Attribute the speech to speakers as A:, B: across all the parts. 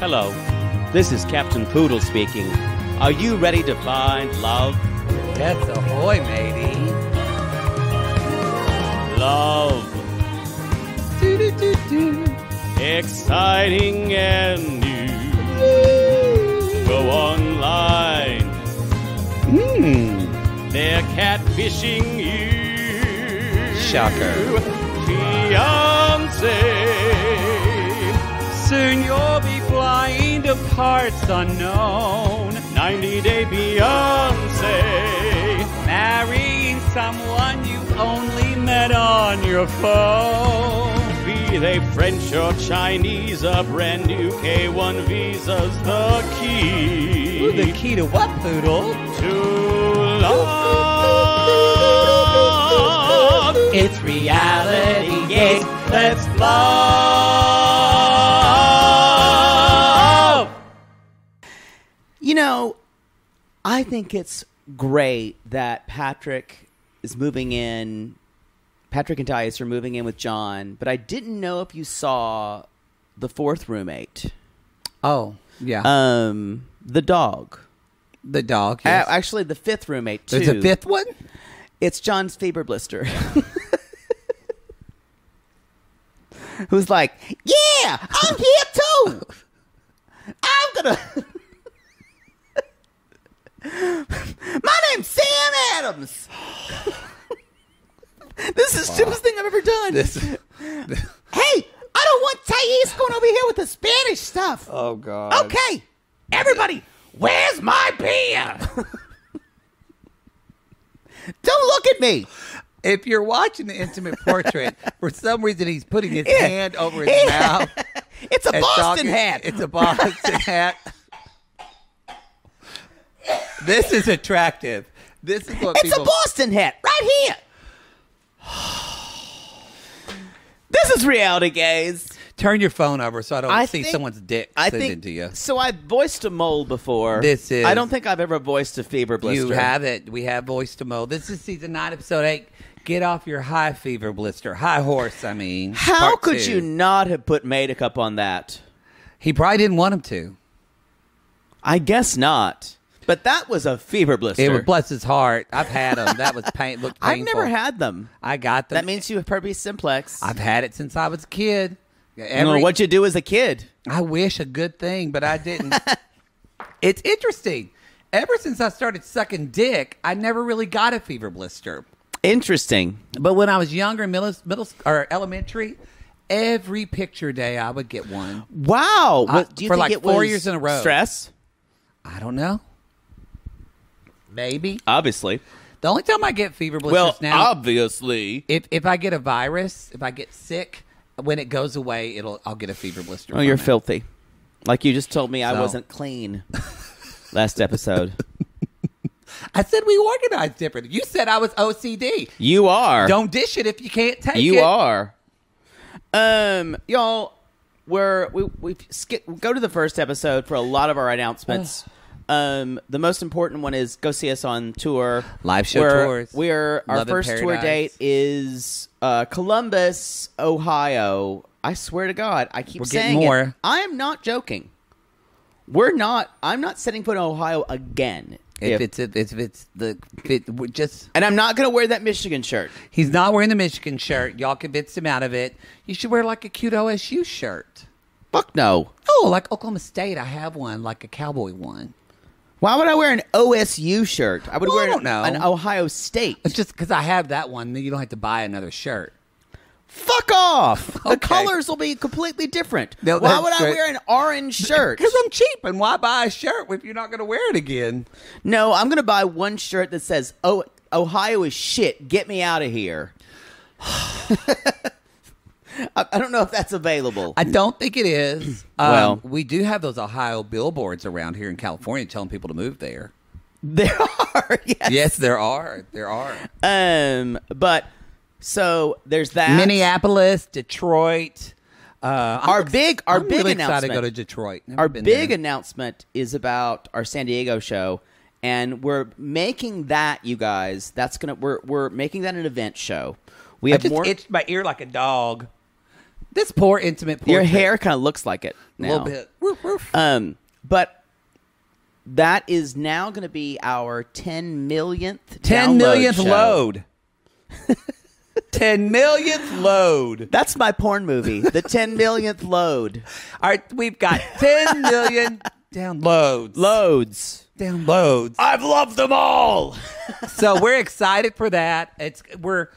A: Hello, this is Captain Poodle speaking. Are you ready to find love?
B: Yes, ahoy, matey.
A: Love.
B: Do-do-do-do.
A: Exciting and new. Go online. They're catfishing you.
B: Shocker.
A: Fiancé.
B: Soon you'll be flying to parts unknown.
A: 90-day Beyonce.
B: Marrying someone you only met on your phone.
A: Be they French or Chinese, a brand new K1 visa's the key.
B: Ooh, the key to what, Poodle?
A: To love.
B: It's reality, yes, let's
A: love.
C: You know, I think it's great that Patrick is moving in. Patrick and Thaís are moving in with John, but I didn't know if you saw the fourth roommate.
B: Oh, yeah.
C: The dog.
B: The dog, yes.
C: Actually, the fifth roommate, too.
B: There's a fifth one?
C: It's John's fever blister. Who's like, yeah, I'm here, too. I'm gonna... My name's Sam Adams. This is the stupidest thing I've ever done. Hey, I don't want Thaís going over here with the Spanish stuff.
B: Oh, God.
C: Okay, everybody, where's my beer? Don't look at me.
B: If you're watching the intimate portrait, for some reason he's putting his hand over his mouth.
C: It's a Boston hat.
B: It's a Boston hat. This is attractive. This is what
C: It's a Boston hat right here. This is reality, guys.
B: Turn your phone over so I don't see
C: think-
B: someone's dick
C: I
B: sending
C: think
B: to you.
C: so. I've voiced a mole before. I don't think I've ever voiced a fever blister.
B: You have it. We have voiced a mole. This is season 9, episode 8. Get off your high fever blister. High horse, I mean.
C: How
B: Part
C: could
B: 2.
C: you not have put makeup on that?
B: He probably didn't want him to.
C: I guess not. But that was a fever blister.
B: It would bless his heart. I've had them. That was looked painful.
C: I've never had them.
B: I got them.
C: That means you have herpes simplex.
B: I've had it since I was a kid.
C: What'd you do as a kid?
B: I wish a good thing, but I didn't. It's interesting. Ever since I started sucking dick, I never really got a fever blister.
C: Interesting.
B: But when I was younger, middle or elementary, every picture day I would get one.
C: Wow. Do you
B: for
C: think
B: like
C: it
B: 4
C: was
B: years in a row.
C: Stress?
B: I don't know. Maybe.
C: Obviously.
B: The only time I get fever blisters now,
C: obviously.
B: if I get a virus, if I get sick, when it goes away, I'll get a fever blister.
C: Oh, you're filthy. Like you just told me I
B: So.
C: wasn't clean last episode.
B: I said we organized different. You said I was OCD.
C: You are.
B: Don't dish it if you can't take it.
C: You are. Y'all, we go to the first episode for a lot of our announcements. The most important one is go see us on tour.
B: Live show tours.
C: Our
B: Love in
C: first tour
B: Paradise.
C: date is Columbus, Ohio. I swear to God, I keep
B: We're
C: saying
B: getting more.
C: it. I am not joking. I'm not setting foot in Ohio again.
B: We're just.
C: And I'm not going to wear that Michigan shirt.
B: He's not wearing the Michigan shirt. Y'all convinced him out of it. You should wear like a cute OSU shirt.
C: Fuck no.
B: Oh, like Oklahoma State. I have one, like a cowboy one.
C: Why would I wear an OSU shirt? I would
B: Well, I
C: wear
B: don't know.
C: an Ohio State.
B: It's just because I have that one, then you don't have to buy another shirt.
C: Fuck off. The
B: Okay.
C: colors will be completely different.
B: No,
C: Why
B: that's
C: would I
B: right.
C: wear an orange shirt?
B: Because I'm cheap, and why buy a shirt if you're not going to wear it again?
C: No, I'm going to buy one shirt that says, "Oh, Ohio is shit. Get me out of here." I don't know if that's available.
B: I don't think it is.
C: Well.
B: We do have those Ohio billboards around here in California telling people to move there.
C: There are, yes.
B: Yes, there are. There are.
C: But so there's that.
B: Minneapolis, Detroit.
C: Our big
B: I'm really
C: announcement.
B: excited to go to Detroit. Never
C: Our
B: been
C: big
B: there.
C: announcement is about our San Diego show, and we're making that, you guys. We're making that an event show. We
B: I
C: have
B: just
C: more.
B: itched my ear like a dog. This poor intimate portrait.
C: Your hair kind of looks like it now.
B: A little bit.
C: But that is now going to be our 10 millionth
B: 10 millionth load. 10 millionth load.
C: That's my porn movie. The 10 millionth load.
B: All right, we've got 10 million downloads. Downloads.
C: I've loved them all.
B: So we're excited for that. We're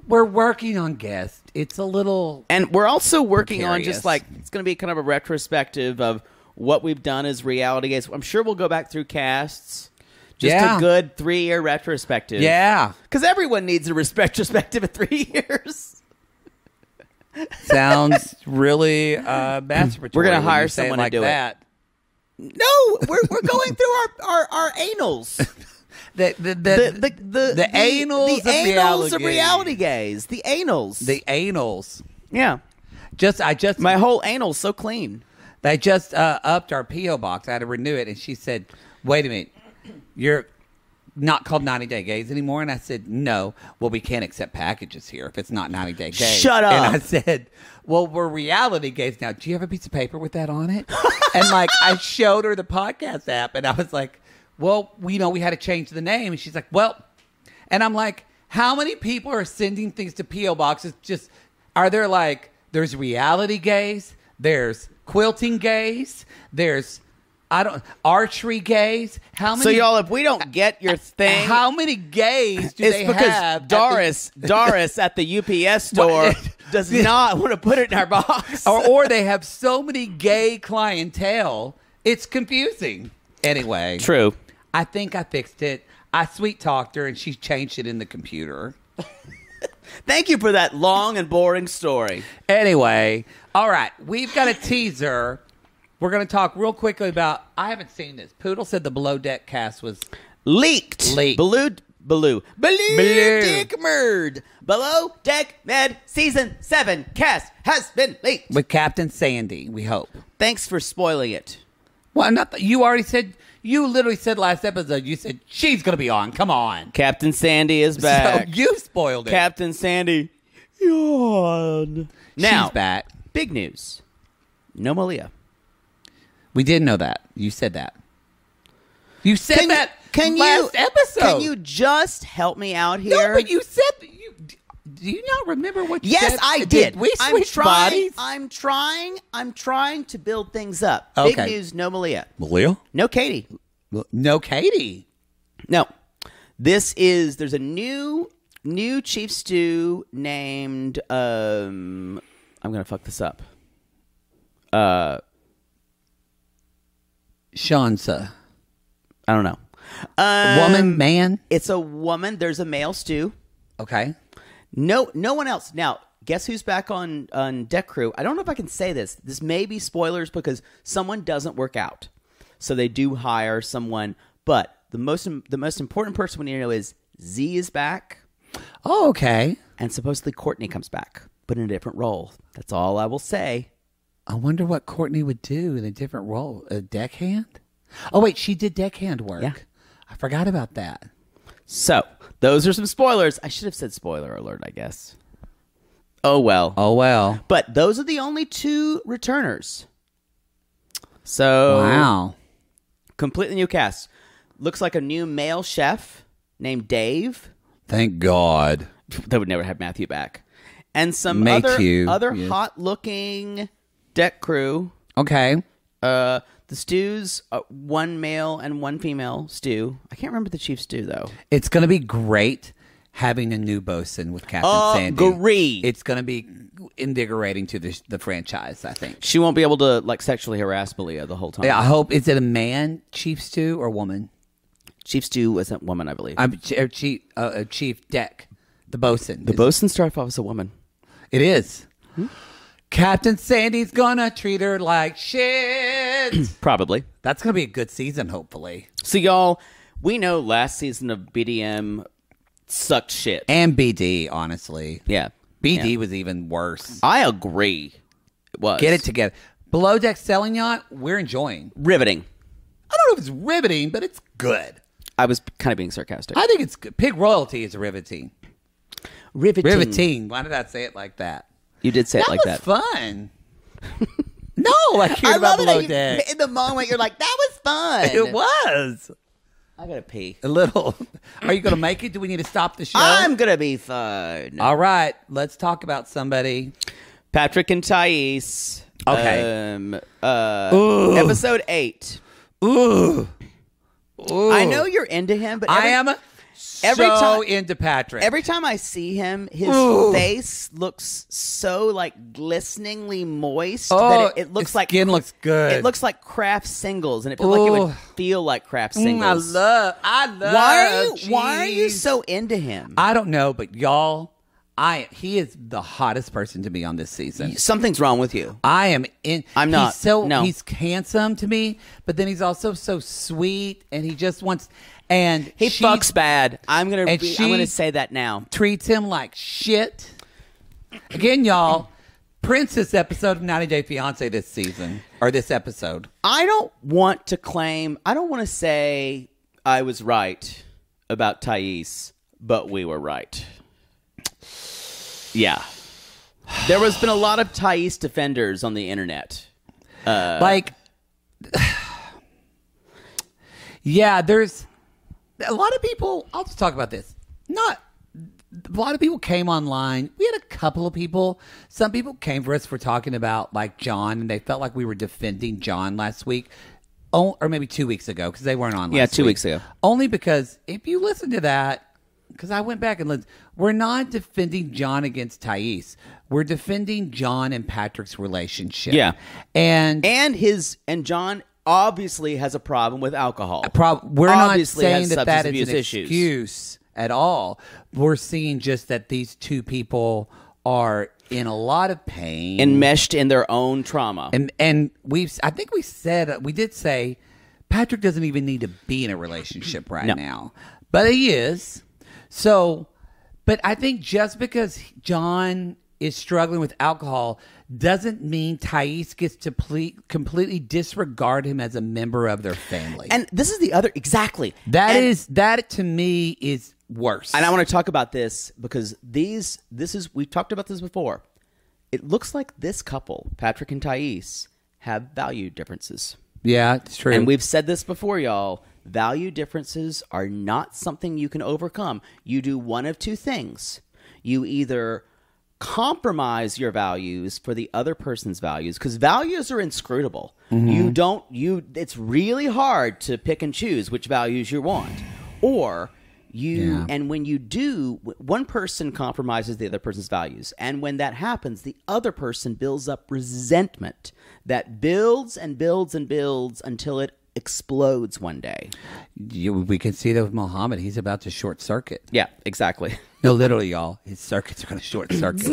B: working on guests. It's a little,
C: and we're also working on
B: precarious.
C: just like it's going to be kind of a retrospective of what we've done as reality games. I'm sure we'll go back through casts. Just a good 3-year retrospective.
B: Yeah.
C: Because everyone needs a retrospective of 3 years.
B: Sounds really masturbatory.
C: We're going to hire
B: when you say it
C: someone
B: like
C: to do
B: that.
C: it. No, we're going through our anals.
B: The anals of reality
C: gaze. The anals.
B: The anals.
C: Yeah.
B: My
C: whole anal's so clean.
B: They just upped our P.O. box. I had to renew it, and she said, "Wait a minute, you're not called 90 Day Gaze anymore." And I said, "No. Well, we can't accept packages here if it's not 90 Day Gaze."
C: Shut up.
B: And I said, "Well, we're Reality Gaze now. Do you have a piece of paper with that on it?" And like I showed her the podcast app, and I was like, "Well, we had to change the name." And she's like, "Well," and I'm like, "How many people are sending things to P.O. boxes? Just are there like there's Reality Gaze, there's Quilting Gaze, there's archery gaze. How many?
C: So y'all, if we don't get your thing,
B: how many gays do they have?
C: Doris at the UPS store does not want to put it in our box,
B: or they have so many gay clientele, it's confusing. Anyway,
C: true.
B: I think I fixed it. I sweet talked her, and she changed it in the computer.
C: Thank you for that long and boring story.
B: Anyway, all right, we've got a teaser. We're going to talk real quickly about, I haven't seen this. Poodle said the Below Deck cast was
C: leaked. Below Deck Med. Below Deck Med Season 7 cast has been leaked.
B: With Captain Sandy, we hope.
C: Thanks for spoiling it.
B: Well, you literally said last episode, you said, she's going to be on. Come on.
C: Captain Sandy is back.
B: So you spoiled it.
C: Captain Sandy. Yawn. Now,
B: she's back.
C: Big news. No Malia.
B: We did know that. You said that. You said that last episode.
C: Can you just help me out here?
B: No, but you said... Do you not remember what you said?
C: Yes, I did.
B: We switched bodies?
C: I'm trying to build things up.
B: Okay.
C: Big news, no Malia.
B: Malia?
C: No Katie.
B: No Katie.
C: No. There's a new chief stew named, I'm going to fuck this up.
B: Shansa.
C: I don't know.
B: Woman, man?
C: It's a woman. There's a male stew.
B: Okay.
C: No one else. Now, guess who's back on Deck Crew? I don't know if I can say this. This may be spoilers because someone doesn't work out. So they do hire someone. But the most important person we need to know is Z is back.
B: Oh, okay.
C: And supposedly Courtney comes back, but in a different role. That's all I will say.
B: I wonder what Courtney would do in a different role. A deckhand? Oh, wait, she did deckhand work.
C: Yeah.
B: I forgot about that.
C: So, those are some spoilers. I should have said spoiler alert, I guess. Oh, well.
B: Oh, well.
C: But those are the only 2 returners. So,
B: wow.
C: Completely new cast. Looks like a new male chef named Dave.
B: Thank God.
C: They would never have Matthew back. And some
B: Matthew,
C: other
B: yes.
C: hot-looking Deck Crew.
B: Okay.
C: The stews, 1 male and 1 female stew. I can't remember the chief stew, though.
B: It's going to be great having a new bosun with Captain Sandy.
C: Agree.
B: It's going to be invigorating to the franchise, I think.
C: She won't be able to sexually harass Malia the whole time.
B: Yeah, I hope. Is it a man chief stew or woman?
C: Chief stew isn't woman, I believe.
B: Chief Deck, the bosun.
C: The bosun starts off as a woman.
B: It is. Captain Sandy's gonna treat her like shit.
C: Probably.
B: That's gonna be a good season, hopefully.
C: So, y'all, we know last season of BDM sucked shit.
B: And BD, honestly.
C: Yeah.
B: BD was even worse.
C: I agree. It was.
B: Get it together. Below Deck Selling Yacht, we're enjoying.
C: Riveting.
B: I don't know if it's riveting, but it's good.
C: I was kind of being sarcastic.
B: I think it's good. Pig Royalty is riveting.
C: Riveting.
B: Riveting. Why did I say it like that?
C: You did say it like that.
B: That was fun. No, I cared about Below Deck.
C: In the moment, you're like, that was fun.
B: It was.
C: I gotta pee.
B: A little. Are you going to make it? Do we need to stop the show?
C: I'm gonna be fine.
B: All right. Let's talk about somebody.
C: Patrick and Thaís.
B: Okay.
C: Episode 8.
B: Ooh.
C: I know you're into him, but
B: I am so into Patrick.
C: Every time I see him, his face looks so like glisteningly moist that it looks
B: his
C: like
B: skin looks good.
C: It looks like Kraft singles, and it feels like it would feel like Kraft singles.
B: I love.
C: Why are you so into him?
B: I don't know, but y'all, he is the hottest person to me on this season.
C: Something's wrong with you.
B: I am in.
C: I'm not.
B: He's handsome to me, but then he's also so sweet, and he just wants. And
C: he fucks bad. I'm gonna say that now.
B: Treats him like shit. Again, y'all, Princess episode of 90 Day Fiancé this season, or this episode.
C: I don't want to say I was right about Thaís, but we were right. Yeah. There has been a lot of Thaís defenders on the internet.
B: Yeah, there's a lot of people. I'll just talk about this. A lot of people came online. We had a couple of people. Some people came for us for talking about like John, and they felt like we were defending John last week. Or maybe 2 weeks ago, because they weren't on last week.
C: Yeah, 2 weeks ago.
B: Only because if you listen to that, because I went back and listened, we're not defending John against Thaís. We're defending John and Patrick's relationship.
C: Yeah.
B: And
C: John obviously has a problem with alcohol.
B: We're
C: obviously
B: not saying that
C: abuse
B: is an
C: issues.
B: excuse at all. We're seeing just that these two people are in a lot of pain,
C: enmeshed in their own trauma.
B: And I think we did say Patrick doesn't even need to be in a relationship right now, but he is. So, but I think just because John is struggling with alcohol doesn't mean Thaís gets to completely disregard him as a member of their family.
C: And this is the other, exactly.
B: That to me is worse.
C: And I want to talk about this because we've talked about this before. It looks like this couple, Patrick and Thaís, have value differences.
B: Yeah, it's true.
C: And we've said this before, y'all. Value differences are not something you can overcome. You do one of two things. You either compromise your values for the other person's values, because values are inscrutable. Mm-hmm. It's really hard to pick and choose which values you want. Or and when you do, one person compromises the other person's values. And when that happens, the other person builds up resentment that builds and builds and builds until it explodes one day.
B: We can see that with Mohamed. He's about to short circuit.
C: Yeah, exactly.
B: No, literally, y'all. His circuits are going to short circuit.
C: I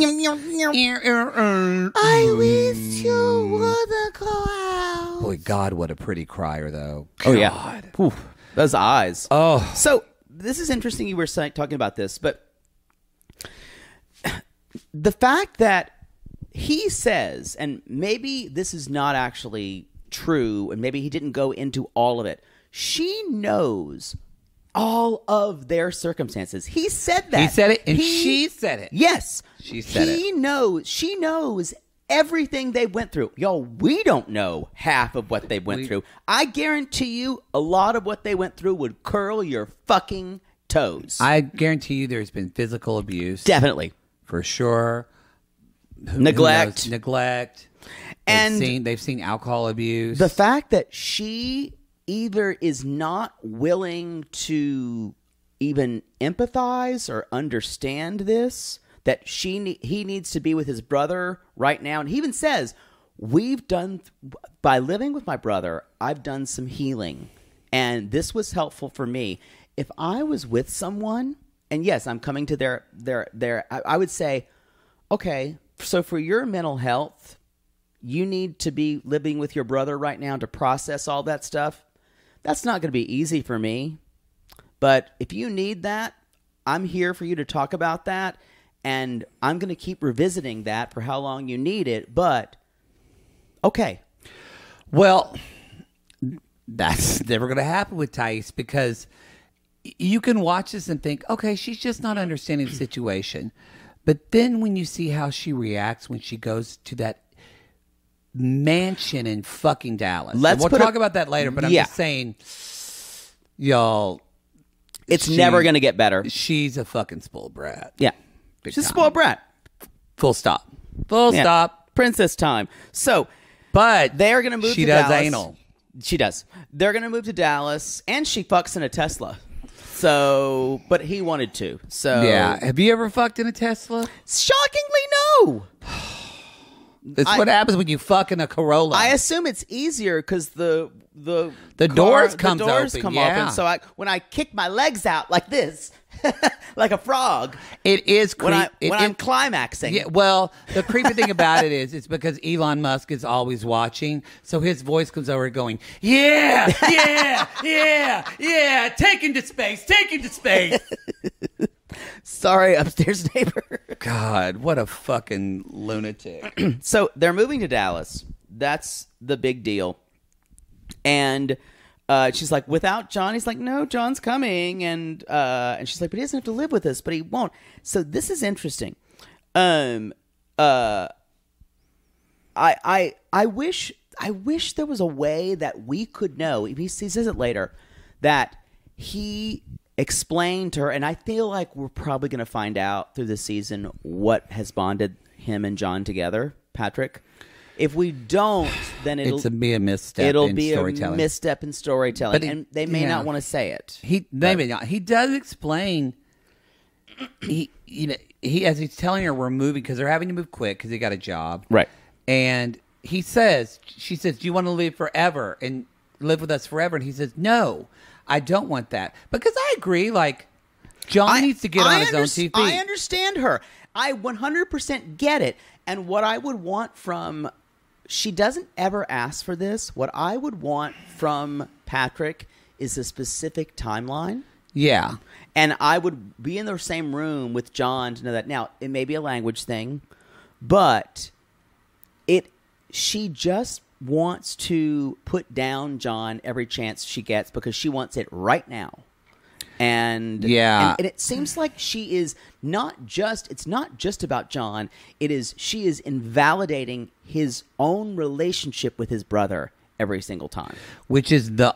C: wish you would go out.
B: Boy, God, what a pretty crier, though. God.
C: Oh, yeah. Oof, those eyes.
B: Oh.
C: So, this is interesting you were talking about this, but the fact that he says, and maybe this is not actually true, and maybe he didn't go into all of it. She knows all of their circumstances. He said that.
B: He said it, and she said it.
C: Yes.
B: She said it.
C: She knows everything they went through. Y'all, we don't know half of what they went through. I guarantee you a lot of what they went through would curl your fucking toes.
B: I guarantee you there's been physical abuse.
C: Definitely.
B: For sure.
C: Neglect.
B: And they've seen alcohol abuse.
C: The fact that she either is not willing to even empathize or understand this, that he needs to be with his brother right now. And he even says, by living with my brother, I've done some healing. And this was helpful for me. If I was with someone, and yes, I'm coming to their I would say, okay, so for your mental health, you need to be living with your brother right now to process all that stuff. That's not going to be easy for me. But if you need that, I'm here for you to talk about that. And I'm going to keep revisiting that for how long you need it. But, okay.
B: Well, that's never going to happen with Thaís, because you can watch this and think, okay, she's just not understanding the situation. But then when you see how she reacts when she goes to that mansion in fucking Dallas.
C: Let's
B: we'll talk about that later, but I'm just saying, y'all,
C: it's never going to get better.
B: She's a fucking spoiled brat.
C: Yeah.
B: Big
C: She's a
B: time.
C: spoiled brat.
B: Full stop. Full stop.
C: Princess time. So,
B: but
C: they're going to move to
B: Dallas.
C: Dallas.
B: She does anal.
C: She does. They're going to move to Dallas, and she fucks in a Tesla. So, but he wanted to. So,
B: yeah. Have you ever fucked in a Tesla?
C: Shockingly, no.
B: That's what happens when you fuck in a Corolla.
C: I assume it's easier because the
B: doors come
C: open. So when I kick my legs out like this, like a frog,
B: it is
C: when I'm climaxing.
B: Yeah, well, the creepy thing about it is, it's because Elon Musk is always watching, so his voice comes over going, "Yeah, take him to space, take him to space."
C: Sorry, upstairs neighbor.
B: God, what a fucking lunatic.
C: So they're moving to Dallas. That's the big deal. And she's like, without John? He's like, no, John's coming. And she's like, but he doesn't have to live with us, but he won't. So this is interesting. I wish there was a way that we could know. He says it later, that he explained to her, and I feel like we're probably going to find out through the season what has bonded him and John together, Patrick. If we don't, then it'll
B: be a misstep.
C: It'll
B: in
C: be
B: storytelling.
C: a misstep in storytelling, and they may not want to say it.
B: They may not. He does explain. He as he's telling her we're moving because they're having to move quick because he got a job,
C: right?
B: And she says, "Do you want to live forever and live with us forever?" And he says, "No, I don't want that," because I agree. Like, John needs to get on his own TV.
C: I understand her. I 100% get it. And what I would want from... She doesn't ever ask for this. What I would want from Patrick is a specific timeline.
B: Yeah.
C: And I would be in the same room with John to know that. Now, it may be a language thing, but she just wants to put down John every chance she gets because she wants it right now. And it seems like she is it's not just about John. She is invalidating his own relationship with his brother every single time.
B: Which is the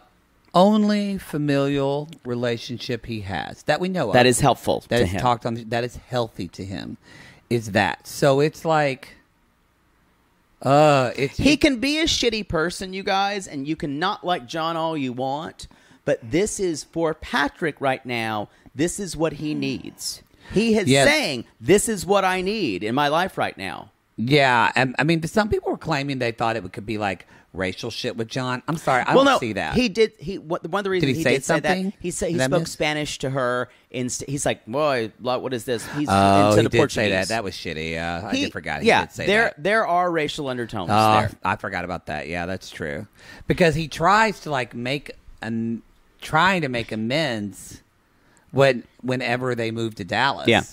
B: only familial relationship he has that we know of.
C: That is helpful
B: to
C: him.
B: That is healthy to him. Is that. So it's like... he
C: can be a shitty person, you guys, and you can not like John all you want, but this is for Patrick right now. This is what he needs. He is saying, this is what I need in my life right now.
B: Yeah, and I mean, some people were claiming they thought it could be like racial shit with John. I'm sorry, I don't see that.
C: He did. One of the reasons he did say that, he spoke Spanish to her. He's like, "Boy, what is this?" He's into the Portuguese.
B: Say that. That was shitty. I did forget. He did say that.
C: There are racial undertones there.
B: I forgot about that. Yeah, that's true. Because he tries to like trying to make amends whenever they move to Dallas.
C: Yeah.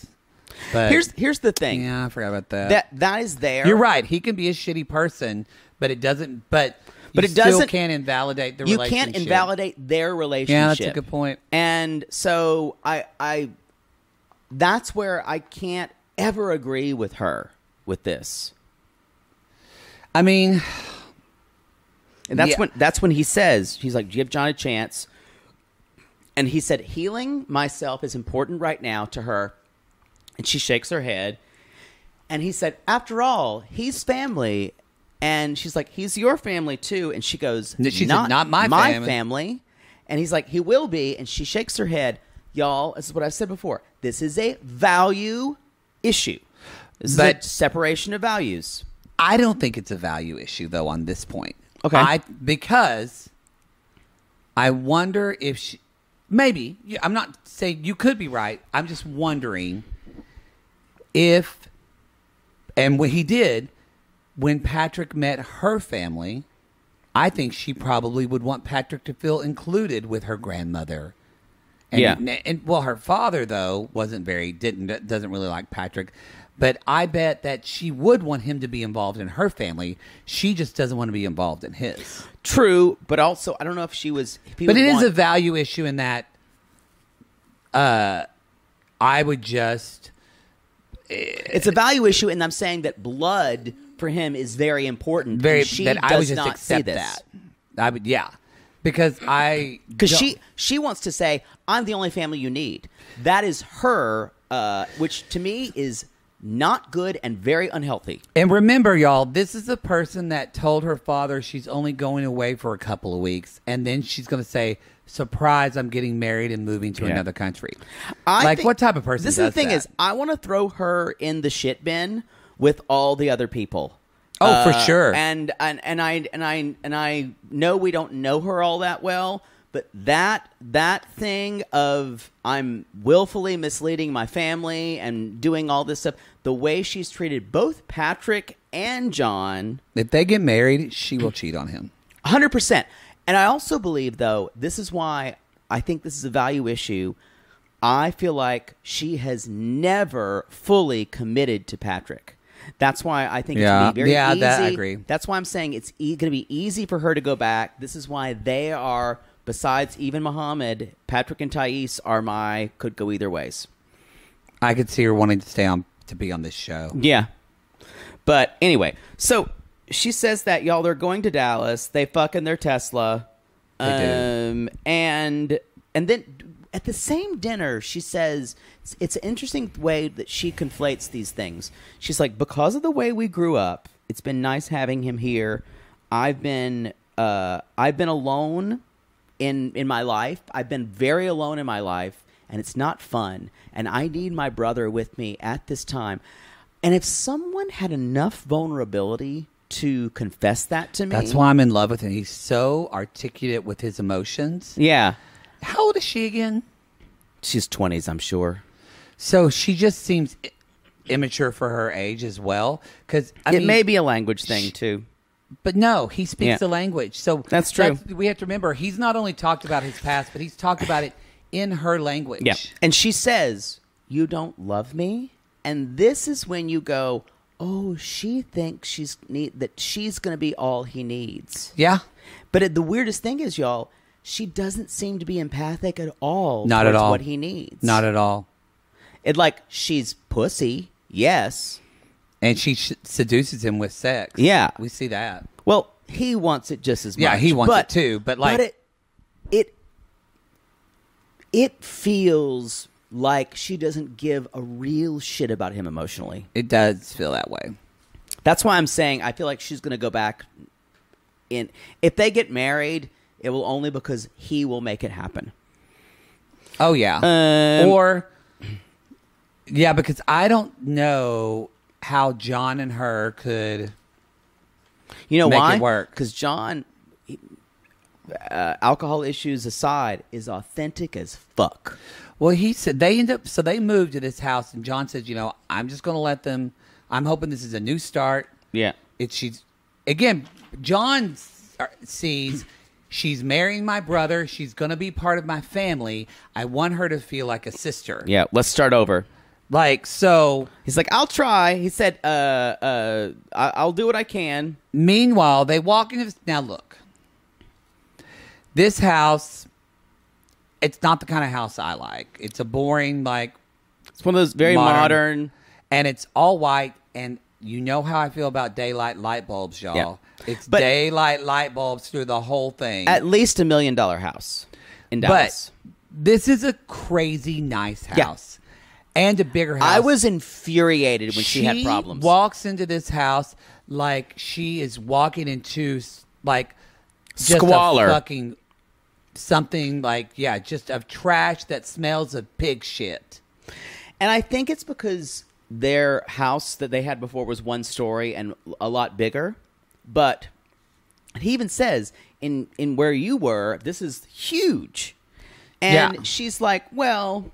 B: But
C: here's the thing.
B: Yeah, I forgot about that.
C: That is there.
B: You're right. He can be a shitty person, but it doesn't. But it still can't invalidate the relationship.
C: You can't invalidate their relationship.
B: Yeah, that's a good point.
C: And so I that's where I can't ever agree with her with this.
B: I mean,
C: and that's when he says, he's like, give John a chance. And he said, healing myself is important right now to her. And she shakes her head. And he said, after all, he's family. And she's like, he's your family too. And she goes, not my family. And he's like, he will be. And she shakes her head. Y'all, this is what I've said before. This is a value issue. This is a separation of values.
B: I don't think it's a value issue, though, on this point.
C: Okay.
B: Because I wonder if she... Maybe. I'm not saying you could be right. I'm just wondering if... And what he did, when Patrick met her family, I think she probably would want Patrick to feel included with her grandmother. And her father, though, doesn't really like Patrick. But I bet that she would want him to be involved in her family. She just doesn't want to be involved in his.
C: True, but also, I don't know if she was...
B: But it is a value issue in that I would just...
C: It's a value issue, and I'm saying that blood for him is very important.
B: Very
C: and she
B: that
C: does
B: I would just
C: not see
B: accept
C: this.
B: that. I would, yeah, because
C: she wants to say, I'm the only family you need. That is her, which to me is not good and very unhealthy.
B: And remember, y'all, this is the person that told her father she's only going away for a couple of weeks, and then she's going to say, surprise, I'm getting married and moving to another country. What type of person
C: This
B: does
C: is the thing
B: that?
C: is, I want to throw her in the shit bin with all the other people.
B: Oh, for sure.
C: And I know we don't know her all that well, but that thing of I'm willfully misleading my family and doing all this stuff, the way she's treated both Patrick and John.
B: If they get married, she will cheat on him.
C: 100%. And I also believe, though, this is why I think this is a value issue. I feel like she has never fully committed to Patrick. That's why I think it's going to be very easy.
B: That I agree.
C: That's why I'm saying it's going to be easy for her to go back. This is why they are, besides even Mohamed, Patrick and Thaís are could go either ways.
B: I could see her wanting to stay on to be on this show.
C: Yeah. But anyway, so she says that, y'all, they're going to Dallas. They fuck in their Tesla.
B: They do.
C: And then at the same dinner, she says, it's an interesting way that she conflates these things. She's like, because of the way we grew up, it's been nice having him here. I've been alone in my life. I've been very alone in my life, and it's not fun. And I need my brother with me at this time. And if someone had enough vulnerability to confess that to me.
B: That's why I'm in love with him. He's so articulate with his emotions.
C: Yeah.
B: How old is she again?
C: She's 20s, I'm sure.
B: So she just seems immature for her age as well. Because
C: it may be a language thing, too.
B: But no, he speaks the language. So
C: that's true.
B: We have to remember, he's not only talked about his past, but he's talked about it in her language.
C: Yeah. And she says, you don't love me? And this is when you go, oh, she thinks that she's going to be all he needs.
B: Yeah.
C: But the weirdest thing is, y'all, she doesn't seem to be empathic at all.
B: Not at all.
C: What he needs.
B: Not at all.
C: She's pussy, yes.
B: And she seduces him with sex.
C: Yeah.
B: We see that.
C: Well, he wants it just as much.
B: Yeah, he wants it too. But
C: it feels like she doesn't give a real shit about him emotionally.
B: It does feel that way.
C: That's why I'm saying I feel like she's going to go back in. If they get married, it will only because he will make it happen.
B: Oh, yeah. Because I don't know how John and her could
C: make
B: it work.
C: Because John, alcohol issues aside, is authentic as fuck.
B: Well, he said they moved to this house, and John says, I'm just going to let them. I'm hoping this is a new start.
C: Yeah.
B: John sees she's marrying my brother. She's going to be part of my family. I want her to feel like a sister.
C: Yeah. Let's start over.
B: So
C: he's like, I'll try. He said, I'll do what I can.
B: Meanwhile, they walk into this. Now, look, this house, it's not the kind of house I like. It's a boring,
C: it's one of those very modern.
B: And it's all white. And you know how I feel about daylight light bulbs, y'all.
C: Yeah.
B: It's daylight light bulbs through the whole thing.
C: At least $1 million house in Dallas.
B: But this is a crazy nice house. And a bigger house.
C: I was infuriated when she had problems.
B: She walks into this house like she is walking into just
C: squalor.
B: A fucking something just of trash that smells of pig shit.
C: And I think it's because their house that they had before was one story and a lot bigger. But he even says, in where you were, this is huge. And she's like, well,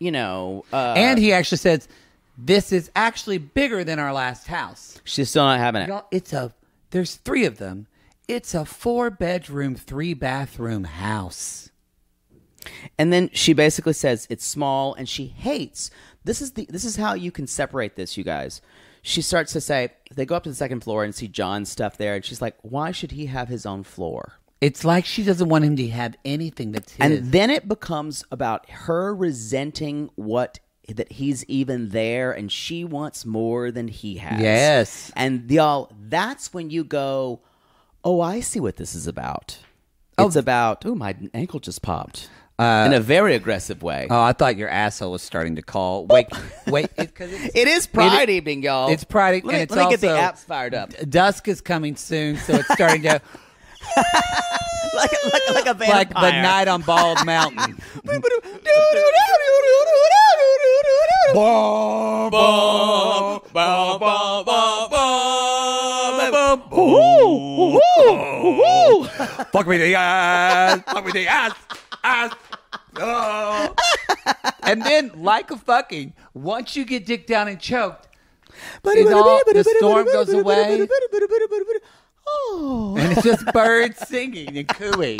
C: and he actually says, this is actually bigger than our last house. She's still not having it.
B: Y'all, there's 3 of them. It's a 4-bedroom, 3-bathroom house.
C: And then she basically says it's small, and she hates. This is how you can separate this, you guys. She starts to say, they go up to the 2nd floor and see John's stuff there, and she's like, why should he have his own floor?
B: It's like she doesn't want him to have anything that's his.
C: And then it becomes about her resenting what that he's even there, and she wants more than he has.
B: Yes.
C: And y'all, that's when you go, oh, I see what this is about. It's about, my ankle just popped. In a very aggressive way.
B: Oh, I thought your asshole was starting to call. Wait,
C: it is Pride evening, y'all.
B: It's Pride,
C: let
B: and
C: me get the
B: also
C: apps fired up.
B: Dusk is coming soon, so it's starting to
C: like a vampire.
B: like the night on Bald Mountain. Fuck me the ass. Fuck me the ass. Oh. And then, like a fucking, once you get dick down and choked, the storm goes away, and it's just birds singing and cooing.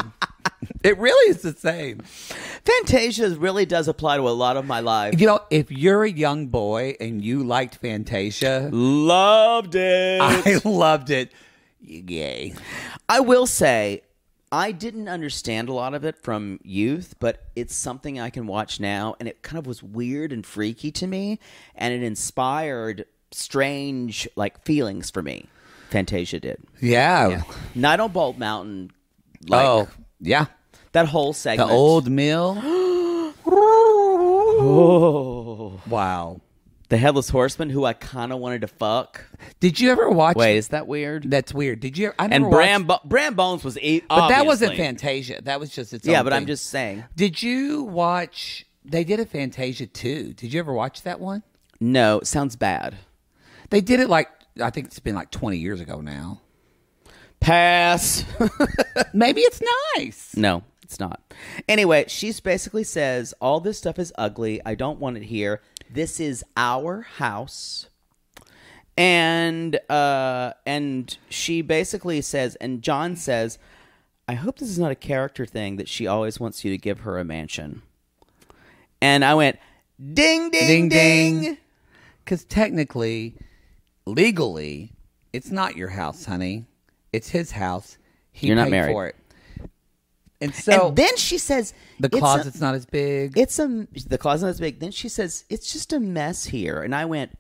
B: It really is the same.
C: Fantasia really does apply to a lot of my life.
B: You know, if you're a young boy and you liked Fantasia,
C: loved it.
B: I loved it. You gay.
C: I will say, I didn't understand a lot of it from youth, but it's something I can watch now, and it kind of was weird and freaky to me, and it inspired strange feelings for me. Fantasia did.
B: Yeah.
C: Night on Bald Mountain.
B: Yeah.
C: That whole segment.
B: The old mill.
C: Oh.
B: Wow.
C: The Headless Horseman, who I kind of wanted to fuck.
B: Did you ever watch?
C: Wait, is that weird?
B: That's weird. Did you? I
C: never
B: watched...
C: Bram Bones was,
B: but that wasn't Fantasia. That was just its own
C: but
B: thing.
C: I'm just saying.
B: Did you watch? They did a Fantasia 2. Did you ever watch that one?
C: No, it sounds bad.
B: They did it I think it's been 20 years ago now.
C: Pass.
B: Maybe it's nice.
C: No, it's not. Anyway, she basically says, all this stuff is ugly. I don't want it here. This is our house. And she basically says, and John says, I hope this is not a character thing that she always wants you to give her a mansion. And I went, ding, ding, ding.
B: Because technically, legally, it's not your house, honey. It's his house. You're
C: not married
B: for it. And so
C: and then she says
B: the closet's not as big.
C: The closet's not as big. Then she says it's just a mess here. And I went,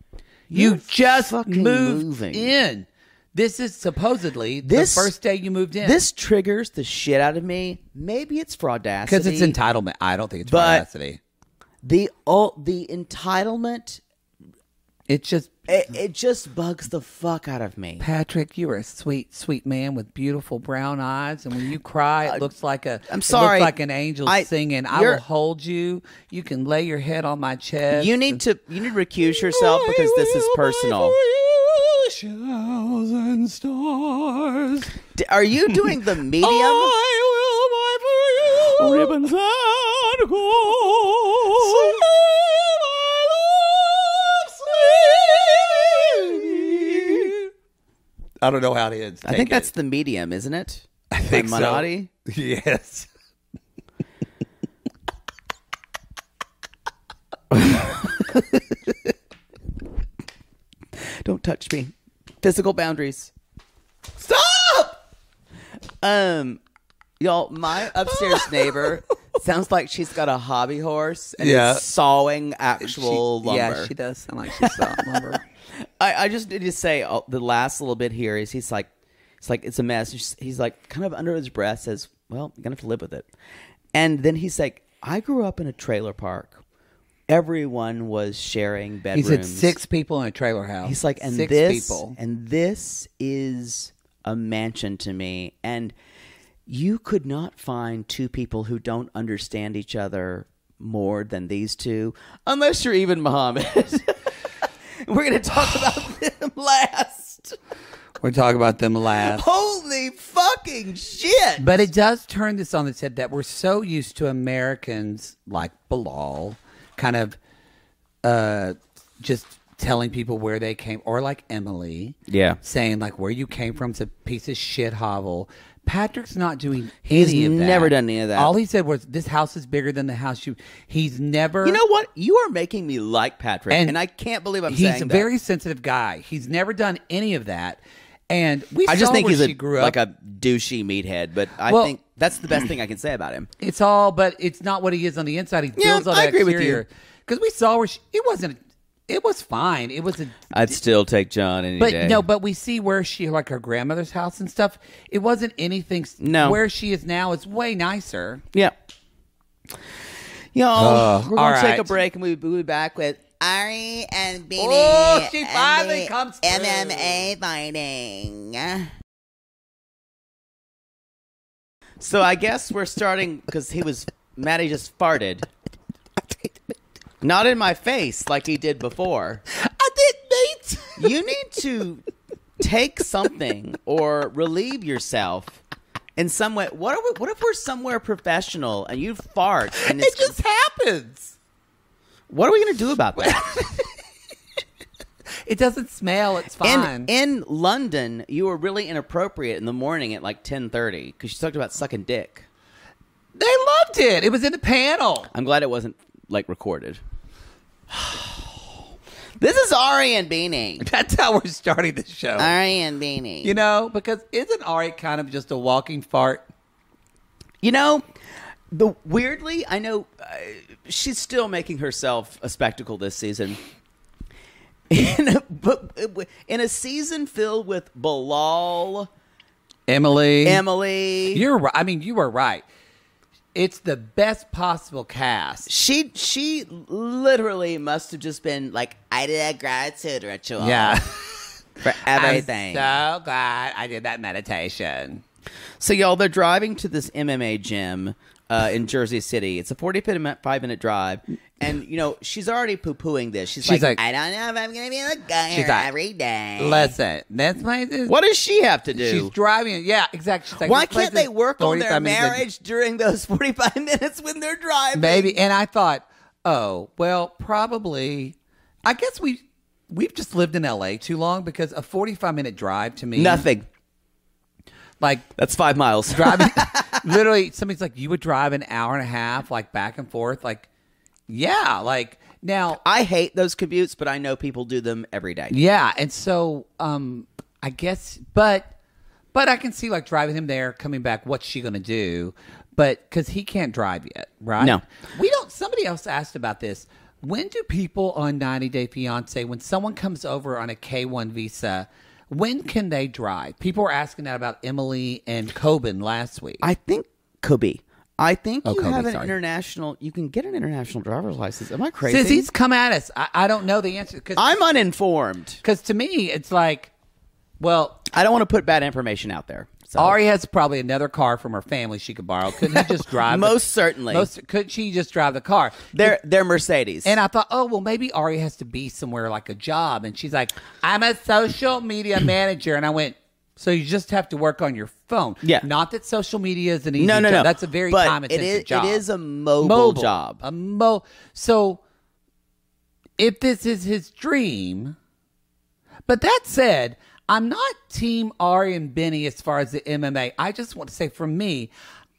B: you just moved
C: moving
B: in. This is supposedly the first day you moved in.
C: This triggers the shit out of me. Maybe it's fraudacity.
B: Because it's entitlement. I don't think it's fraudacity.
C: The entitlement, it just bugs the fuck out of me.
B: Patrick, you are a sweet, sweet man with beautiful brown eyes, and when you cry, it looks like
C: I'm sorry.
B: It looks like an angel singing. I will hold you. You can lay your head on my chest.
C: You need to recuse yourself because this is personal.
B: Shells and stars.
C: Are you doing the medium?
B: I will buy for you ribbons and gold. I don't know how it ends.
C: I think that's the medium, isn't it?
B: I think
C: so. Minotti?
B: Yes.
C: Don't touch me. Physical boundaries. Stop! Y'all, my upstairs neighbor sounds like she's got a hobby horse and is sawing actual lumber.
B: Yeah, she does sound like she's sawing lumber.
C: I just need to say the last little bit here is it's a mess. He's like kind of under his breath says, well, you're going to have to live with it. And then he's like, I grew up in a trailer park. Everyone was sharing bedrooms.
B: He said 6 people in a trailer house.
C: He's like, and
B: 6 people.
C: And this is a mansion to me. And you could not find 2 people who don't understand each other more than these 2, unless you're even Mohamed. We're going to talk about them last.
B: We're talking about them last.
C: Holy fucking shit.
B: But it does turn this on its head that we're so used to Americans like Bilal kind of just telling people where they came, or like Emily.
C: Yeah.
B: Saying like where you came from is a piece of shit hovel. Patrick's not doing any of that.
C: He's never done any of that.
B: All he said was, this house is bigger than the house you... He's never...
C: You know what? You are making me like Patrick, and I can't believe I'm saying that.
B: He's a very sensitive guy. He's never done any of that. And we
C: I just
B: saw
C: think
B: where
C: he's
B: she grew up.
C: like a douchey meathead, but I
B: Well-
C: think that's the best thing I can say about him.
B: It's all, but it's not what he is on the inside. He
C: Yeah,
B: builds all
C: I
B: that
C: agree with
B: exterior. Because we saw where it wasn't. It was fine. It was a.
C: I'd still take John any
B: But
C: day.
B: no, but we see where she, like her grandmother's house and stuff. It wasn't anything.
C: No.
B: Where she is now is way nicer.
C: Yeah. Y'all, we're
B: all
C: going to take a
B: right.
C: break, and we'll be back with Ari and Bini.
B: Oh, she
C: and
B: finally
C: the
B: comes through.
C: MMA fighting. So I guess we're starting because Maddie just farted. Not in my face like he did before.
B: I did, Nate.
C: You need to take something or relieve yourself in some way. What if we're somewhere professional and you fart? And
B: It just happens.
C: what are we going to do about that?
B: It doesn't smell. It's fine.
C: In London, you were really inappropriate in the morning at like 10:30 because you talked about sucking dick.
B: They loved it. It was in the panel.
C: I'm glad it wasn't like recorded. This is Ari and Bini.
B: That's how we're starting the show.
C: Ari and Bini.
B: You know, because isn't Ari kind of just a walking fart?
C: You know, weirdly, I know she's still making herself a spectacle this season. In a season filled with Bilal, Emily,
B: You're right. I mean, you were right. It's the best possible cast.
C: she literally must have just been like, I did a gratitude ritual.
B: Yeah.
C: For everything.
B: I'm so glad I did that meditation.
C: So, y'all, they're driving to this MMA gym in Jersey City. It's a 45-minute drive. And, you know, she's already poo-pooing this. She's like, I don't know if I'm going to be able to go here every day.
B: Listen, this place is...
C: What does she have to do?
B: She's driving. Yeah, exactly. She's like,
C: Why
B: this place
C: can't they
B: is
C: work on their
B: 45 minutes.
C: marriage during those 45 minutes when they're driving?
B: Maybe. And I thought, oh, well, probably... I guess we've just lived in L.A. too long because a 45-minute drive to me...
C: Nothing.
B: Like...
C: That's 5 miles.
B: Driving... literally, somebody's like, you would drive an hour and a half, like, back and forth. Like, yeah, like... Now,
C: I hate those commutes, but I know people do them every day.
B: yeah, and so I guess, but I can see like driving him there, coming back. What's she gonna do? But because he can't drive yet, right?
C: No,
B: we don't. Somebody else asked about this. When do people on 90 Day Fiancé, when someone comes over on a K-1 visa, when can they drive? People were asking that about Emily and Coben last week.
C: I think could be. I think you
B: Kobe,
C: have an
B: sorry.
C: international. You can get an international driver's license. Am I crazy?
B: Since he's come at us, I don't know the answer.
C: I'm uninformed.
B: Because to me, it's like, well,
C: I don't want to put bad information out there. So.
B: Ari has probably another car from her family she could borrow. Couldn't he just drive?
C: Most certainly.
B: Couldn't she just drive the car?
C: They're Mercedes.
B: And I thought, oh, well, maybe Ari has to be somewhere like a job. And she's like, I'm a social media manager. And I went, so you just have to work on your phone.
C: Yeah.
B: Not that social media is an easy
C: no.
B: job. That's a very
C: But
B: time-intensive job.
C: It is a mobile job.
B: So if this is his dream, but that said, I'm not team Ari and Bini as far as the MMA. I just want to say, for me,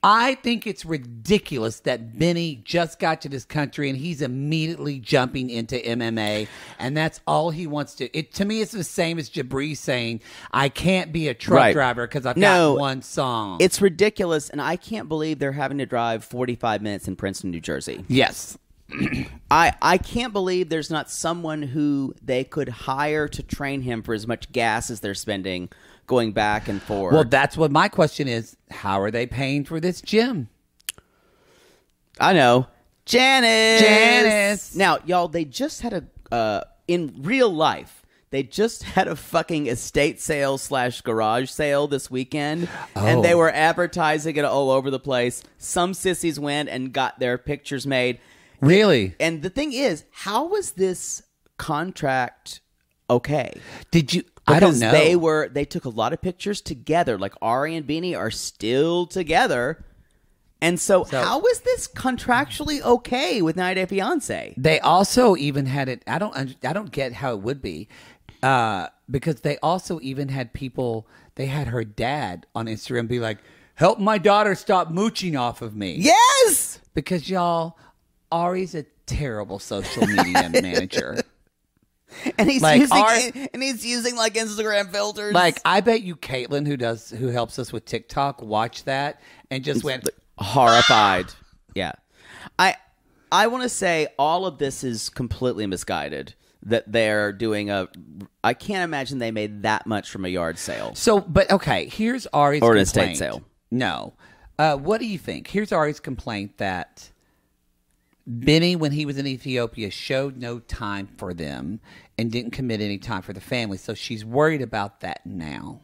B: I think it's ridiculous that Bini just got to this country and he's immediately jumping into MMA, and that's all he wants to. To me, it's the same as Jibri saying, I can't be a truck driver because I've got one song.
C: It's ridiculous, and I can't believe they're having to drive 45 minutes in Princeton, New Jersey.
B: Yes.
C: I can't believe there's not someone who they could hire to train him for as much gas as they're spending going back and forth.
B: Well, that's what my question is. How are they paying for this gym?
C: I know.
B: Janice.
C: Now, y'all, they just had in real life, they just had a fucking estate sale / garage sale this weekend. And they were advertising it all over the place. Some sissies went and got their pictures made.
B: Really?
C: And the thing is, how was this contract okay?
B: Did you?
C: Because
B: I don't know.
C: They took a lot of pictures together. Like Ari and Bini are still together. And so how was this contractually okay with 90 Day Fiancé?
B: They also even had it. I don't get how it would be, because they also even had people. They had her dad on Instagram be like, "Help my daughter stop mooching off of me."
C: Yes,
B: because y'all, Ari's a terrible social media manager.
C: And he's
B: Like,
C: using like Instagram filters.
B: Like, I bet you Caitlin, who helps us with TikTok, watched that and just went
C: horrified. Yeah. I want to say all of this is completely misguided. That they're doing I can't imagine they made that much from a yard sale.
B: So, but okay, here's Ari's
C: or an
B: complaint.
C: estate sale.
B: No. What do you think? Here's Ari's complaint that Bini, when he was in Ethiopia, showed no time for them and didn't commit any time for the family. So she's worried about that now.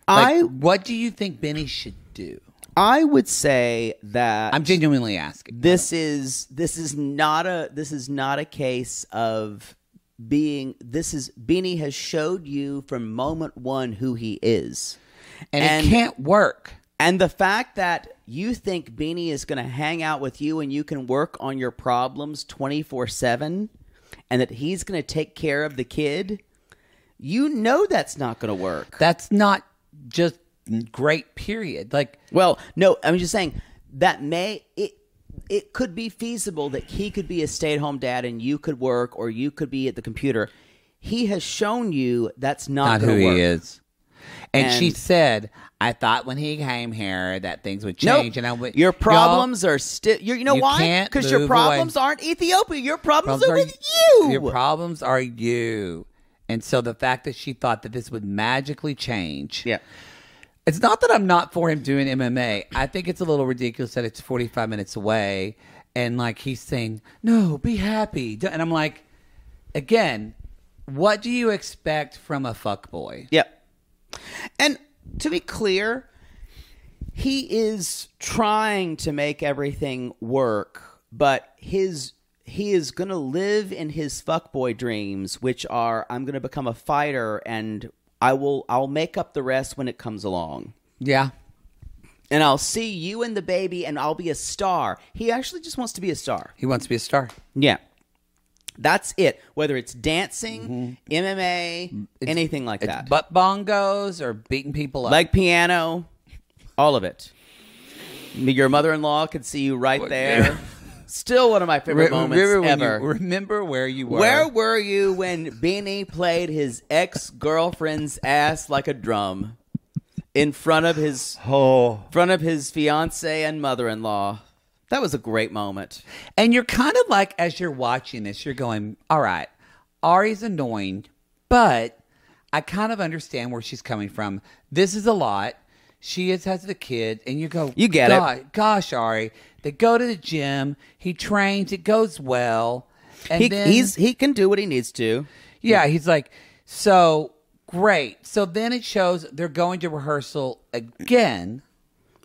B: What do you think Bini should do?
C: I would say that
B: I'm genuinely asking.
C: This is not a case of being. Bini has showed you from moment one who he is,
B: and it can't work.
C: And the fact that you think Bini is going to hang out with you and you can work on your problems 24/7, and that he's going to take care of the kid, you know that's not going to work.
B: That's not just great, period. Like,
C: well, no, I'm just saying that it could be feasible that he could be a stay-at-home dad and you could work or you could be at the computer. He has shown you that's not
B: who
C: work.
B: He is. And she said, I thought when he came here that things would change.
C: Nope.
B: And
C: your problems are still. You know why? Because your problems aren't Ethiopia. Your problems are with you.
B: Your problems are you. And so the fact that she thought that this would magically change.
C: Yeah.
B: It's not that I'm not for him doing MMA. I think it's a little ridiculous that it's 45 minutes away. And like he's saying, no, be happy. And I'm like, again, what do you expect from a fuckboy?
C: Yep. And to be clear, he is trying to make everything work, but he is going to live in his fuckboy dreams, which are, I'm going to become a fighter and I'll make up the rest when it comes along.
B: Yeah.
C: And I'll see you and the baby and I'll be a star. He actually just wants to be a star.
B: He wants to be a star.
C: Yeah. That's it. Whether it's dancing, MMA, anything like that.
B: Butt bongos or beating people up.
C: Leg piano, all of it. Your mother-in-law could see you right there. Still one of my favorite moments ever.
B: Remember where you were.
C: Where were you when Bini played his ex-girlfriend's ass like a drum in front of his fiance and mother-in-law? That was a great moment.
B: And you're kind of like, as you're watching this, you're going, all right, Ari's annoying, but I kind of understand where she's coming from. This is a lot. She has the kid, and you go,
C: you get it.
B: Gosh, Ari, they go to the gym, he trains, it goes well. And
C: he can do what he needs to.
B: Yeah, he's like, so great. So then it shows they're going to rehearsal again.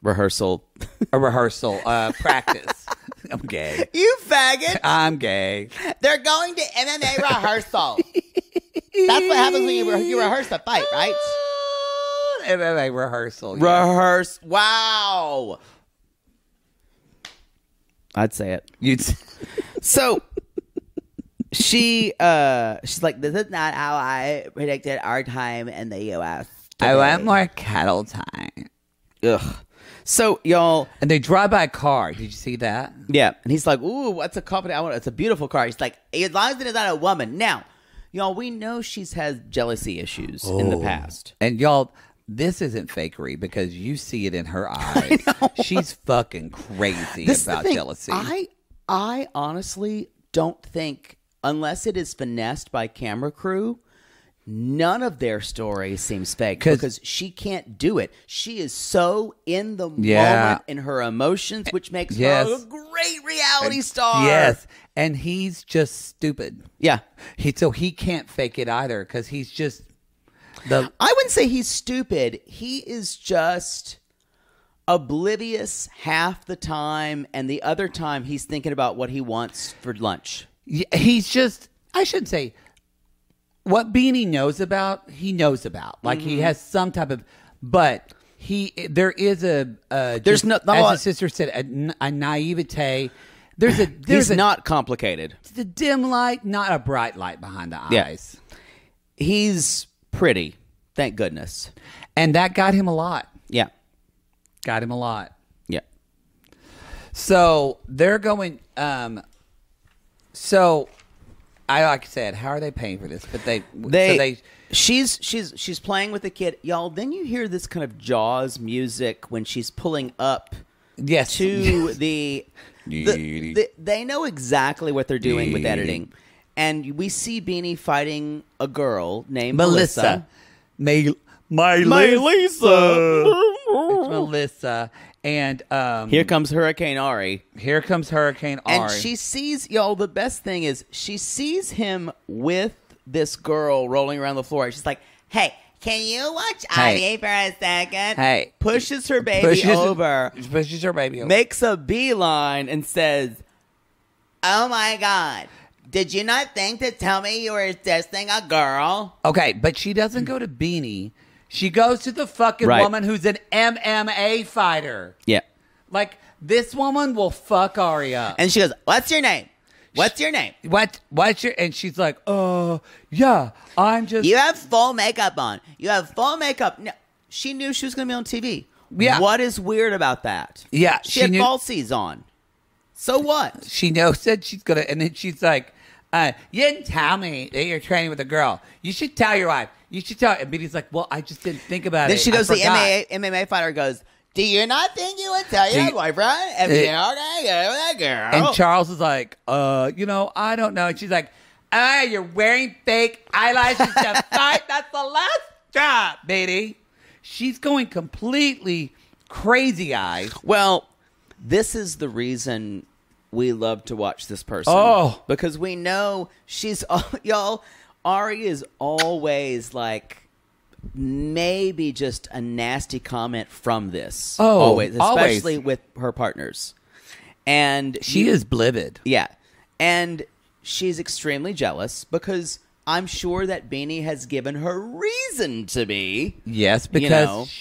C: Rehearsal.
B: Practice. I'm gay.
C: You faggot.
B: I'm gay.
C: They're going to MMA rehearsal. That's what happens when you rehearse the fight, right?
B: MMA rehearsal.
C: Rehearse. Yeah. Wow. I'd say it. So she's like, this is not how I predicted our time in the U.S. today.
B: I want more cattle time.
C: Ugh. So, y'all...
B: And they drive by a car. Did you see that?
C: Yeah. And he's like, ooh, what's a company? It's a beautiful car. He's like, as long as it is not a woman. Now, y'all, we know she's had jealousy issues in the past.
B: And y'all, this isn't fakery because you see it in her eyes. She's fucking crazy about jealousy.
C: I honestly don't think, unless it is finessed by camera crew... None of their story seems fake because she can't do it. She is so in the moment in her emotions, which makes her a great reality star.
B: Yes, and he's just stupid.
C: Yeah.
B: So he can't fake it either because he's just...
C: I wouldn't say he's stupid. He is just oblivious half the time, and the other time he's thinking about what he wants for lunch.
B: Yeah, he's just... I shouldn't say... What Bini knows about, he knows about. Like he has some type of, but there is there's no, as the sister said, a naivete. He's
C: not complicated.
B: It's a dim light, not a bright light behind the eyes.
C: He's pretty, thank goodness,
B: and that got him a lot.
C: Yeah,
B: got him a lot.
C: Yeah.
B: So they're going. So like I said, how are they paying for this? But
C: she's playing with the kid, y'all. Then you hear this kind of Jaws music when she's pulling up.
B: Yes.
C: To they know exactly what they're doing with editing, and we see Bini fighting a girl named Melissa.
B: Lisa.
C: It's
B: Melissa. And
C: here comes Hurricane Ari.
B: And
C: she sees, y'all, the best thing is she sees him with this girl rolling around the floor. She's like, hey, can you watch Ari for a second?
B: Hey.
C: Pushes her baby over.
B: Pushes her baby over.
C: Makes a beeline and says, oh my God. Did you not think to tell me you were testing a girl?
B: Okay, but she doesn't go to Bini. She goes to the fucking woman who's an MMA fighter.
C: Yeah.
B: Like, this woman will fuck Ari up.
C: And she goes, what's your name? What's your name?
B: What's your... And she's like, yeah, I'm just...
C: You have full makeup on. You have full makeup. No, she knew she was going to be on TV.
B: Yeah.
C: What is weird about that?
B: Yeah.
C: She had falsies on. So what?
B: She said she's going to... And then she's like, you didn't tell me that you're training with a girl. You should tell your wife. You should tell... And Biddy's like, well, I just didn't think about it.
C: Then she goes, the MMA fighter goes... Do you not think you would tell your boyfriend if you're okay with that girl?
B: And Charles is like, I don't know. And she's like, you're wearing fake eyelashes to fight? That's the last job, baby. She's going completely crazy eyes.
C: Well, this is the reason we love to watch this person.
B: Oh.
C: Because we know she's, y'all, Ari is always like... maybe just a nasty comment from this.
B: Oh,
C: always, especially with her partners. And
B: she is livid.
C: Yeah. And she's extremely jealous because I'm sure that Bini has given her reason to be.
B: Yes, because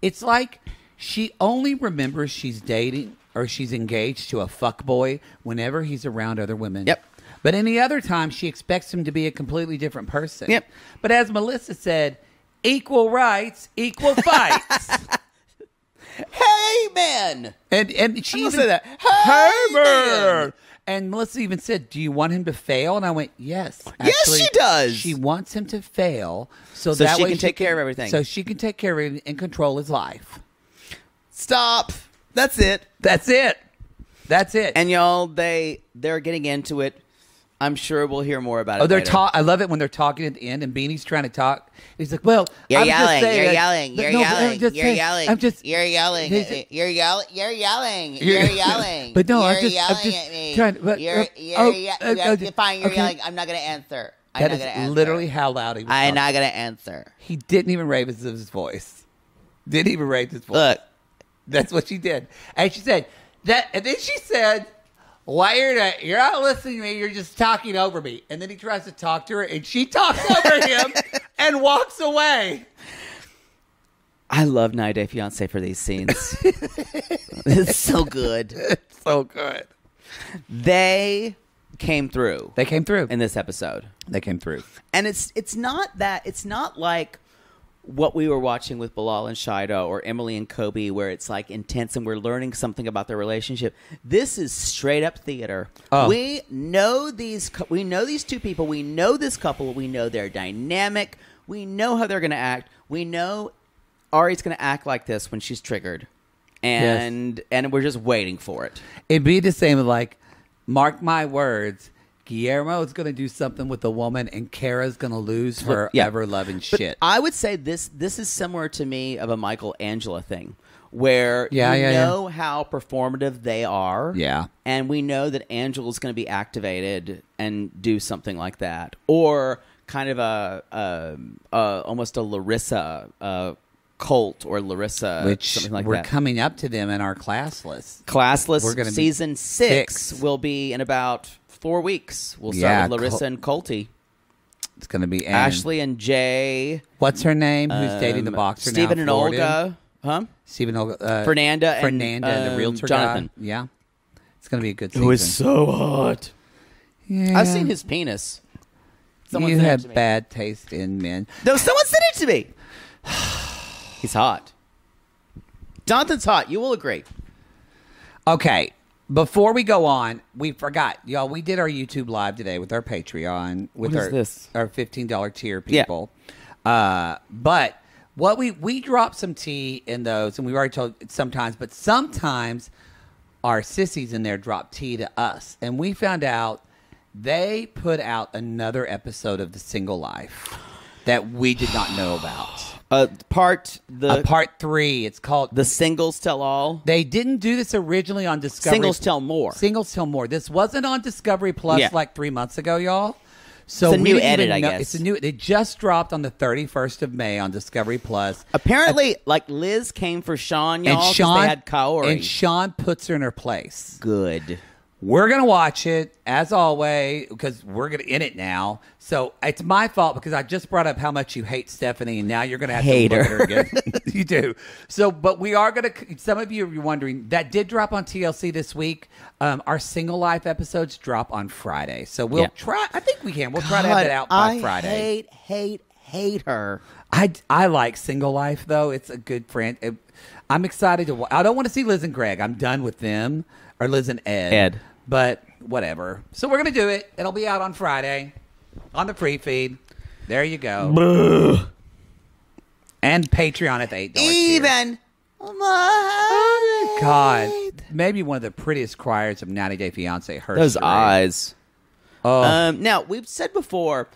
B: it's like she only remembers she's dating or she's engaged to a fuckboy whenever he's around other women.
C: Yep.
B: But any other time, she expects him to be a completely different person.
C: Yep.
B: But as Melissa said, equal rights, equal fights.
C: Hey, man.
B: And she even
C: said that. Hey, man.
B: And Melissa even said, do you want him to fail? And I went, yes.
C: Yes, she does.
B: She wants him to fail so
C: that
B: she
C: can take care of everything.
B: So she can take care of everything and control his life.
C: Stop. That's it.
B: That's it.
C: And y'all, they're getting into it. I'm sure we'll hear more about it. Later.
B: I love it when they're talking at the end and Beanie's trying to talk. He's like, "Well,
C: you're
B: I'm
C: yelling,
B: just saying,
C: you're yelling, you're yelling,
B: you're
C: yelling,
B: I'm just,
C: you're yelling, you're yelling, you're yelling, you're yelling."
B: But no,
C: you're
B: I'm
C: yelling
B: just
C: at me.
B: trying. But,
C: you're fine. You're yelling. I'm not going to answer.
B: That is literally how loud he was.
C: I'm not going to answer.
B: He didn't even raise his voice. Didn't even raise his voice.
C: Look,
B: that's what she did, and she said that, and then she said. Why you're not listening to me, you're just talking over me. And then he tries to talk to her, and she talks over him and walks away.
C: I love 90 Day Fiancé for these scenes. It's so good.
B: It's so good.
C: They came through.
B: They came through.
C: In this episode.
B: They came through.
C: And it's not like what we were watching with Bilal and Shaeeda or Emily and Kobe, where it's like intense and we're learning something about their relationship. This is straight up theater.
B: Oh.
C: We know these two people. We know this couple. We know their dynamic. We know how they're going to act. We know Ari's going to act like this when she's triggered, and we're just waiting for it.
B: It'd be the same like, mark my words. Guillermo is going to do something with the woman, and Kara's going to lose her ever-loving shit.
C: I would say this is similar to me of a Michael Angela thing, where you know how performative they are, and we know that Angela's going to be activated and do something like that, or kind of a almost a Larissa cult or Larissa,
B: which
C: something like
B: we're
C: that.
B: Coming up to them in our classless.
C: We're going to season 6 will be in about 4 weeks. We'll start with Larissa and Colty.
B: It's going to be
C: Ashley and Jay.
B: What's her name? Who's dating the boxer
C: Stephen
B: now?
C: And Olga. Huh?
B: Stephen and Olga.
C: Fernanda
B: and the realtor
C: Jonathan.
B: Guy. Yeah. It's going to be a good season.
C: Who is so hot.
B: Yeah.
C: I've seen his penis.
B: You have bad taste in men.
C: No, someone sent it to me. He's hot. Jonathan's hot. You will agree.
B: Okay. Before we go on, we forgot, y'all. We did our YouTube live today with our Patreon with
C: What is
B: our
C: this?
B: $15 tier people. But what we drop some tea in those, and we've already told sometimes, but sometimes our sissies in there drop tea to us, and we found out they put out another episode of The Single Life that we did not know about.
C: Part
B: 3. It's called
C: The Singles Tell All.
B: They didn't do this originally on Discovery.
C: Singles Tell More.
B: Singles Tell More. This wasn't on Discovery Plus like 3 months ago, y'all. So
C: it's a new edit, I guess.
B: It's a new. It just dropped on the 31st of May on Discovery Plus.
C: Apparently, like Liz came for Sean, y'all, because they had Kaori.
B: And Sean puts her in her place.
C: Good.
B: We're going to watch it, as always, because we're going to in it now. So it's my fault because I just brought up how much you hate Stephanie, and now you're going to have to look at her again. You do. So, but we are going to, some of you are wondering, that did drop on TLC this week. Our Single Life episodes drop on Friday. So we'll try, I think we can. We'll try to have it out by Friday.
C: hate her.
B: I like Single Life, though. It's a good friend. I'm excited to I don't want to see Liz and Greg. I'm done with them. Or Liz and Ed. But whatever. So we're going to do it. It'll be out on Friday on the free feed. There you go. And Patreon at the $8
C: Even.
B: Oh, God. Maybe one of the prettiest choirs of 90 Day Fiancé.
C: Those eyes.
B: Oh.
C: Now, we've said before,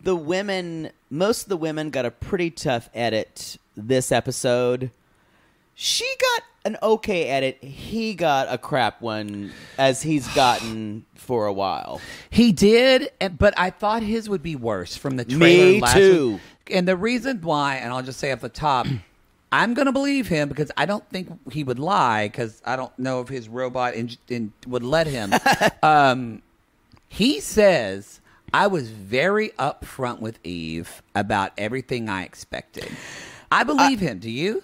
C: most of the women got a pretty tough edit this episode. She got an okay edit. He got a crap one, as he's gotten for a while.
B: He did, but I thought his would be worse from the trailer.
C: Me too.
B: Week. And the reason why, and I'll just say at the top, I'm going to believe him because I don't think he would lie because I don't know if his robot would let him. He says, I was very upfront with Eve about everything I expected. I believe him. Do you?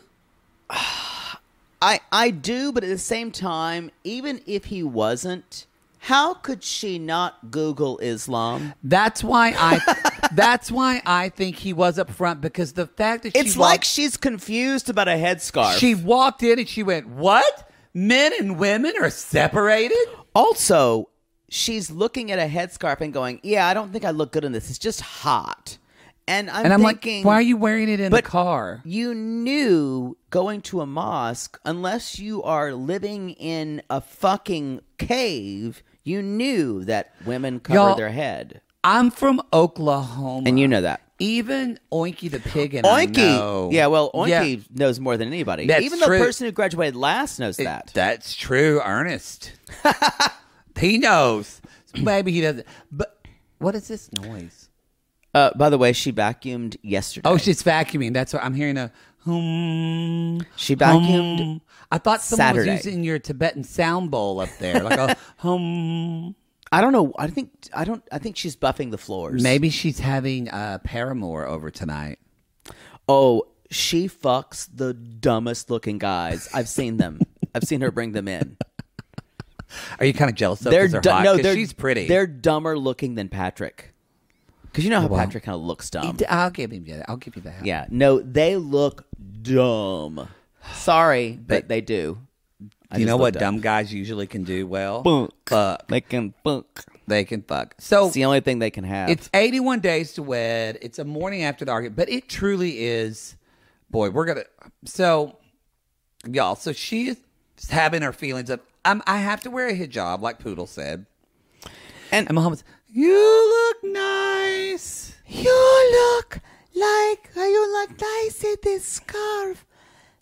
C: I do, but at the same time, even if he wasn't, how could she not Google Islam?
B: That's why I think he was up front, because the fact that
C: it's like she's confused about a headscarf.
B: She walked in and she went, "What? Men and women are separated?"
C: Also, she's looking at a headscarf and going, "Yeah, I don't think I look good in this. It's just hot." And I'm thinking,
B: like, why are you wearing it in the car?
C: You knew going to a mosque, unless you are living in a fucking cave, you knew that women cover their head.
B: I'm from Oklahoma.
C: And you know that.
B: Even Oinky the pig and
C: Oinky.
B: I know.
C: Yeah, well, Oinky knows more than anybody.
B: That's
C: Even
B: true.
C: the person who graduated last knows that.
B: That's true, Ernest. He knows. Maybe he doesn't. But what is this noise?
C: By the way, she vacuumed yesterday.
B: Oh, she's vacuuming. That's what I'm hearing.
C: She vacuumed.
B: I thought someone
C: Saturday.
B: was using your Tibetan sound bowl up there, like a hum.
C: I don't know. I think she's buffing the floors.
B: Maybe she's having Paramore over tonight.
C: Oh, she fucks the dumbest looking guys. I've seen them. I've seen her bring them in.
B: Are you kind of jealous of them? They're hot? No, she's pretty.
C: They're dumber looking than Patrick. Because you know how Patrick kind of looks dumb.
B: I'll give him that. I'll give you that.
C: Yeah. No, they look dumb. Sorry, but they do.
B: You know what dumb guys usually can do well?
C: Fuck. They can fuck.
B: They can fuck. So
C: it's the only thing they can have.
B: It's 81 days to wed. It's a morning after the argument. But it truly is. Boy, we're going to. So, y'all. So she's having her feelings of, I have to wear a hijab, like Poodle said. And Mohamed's, you look nice.
C: You look nice in this scarf.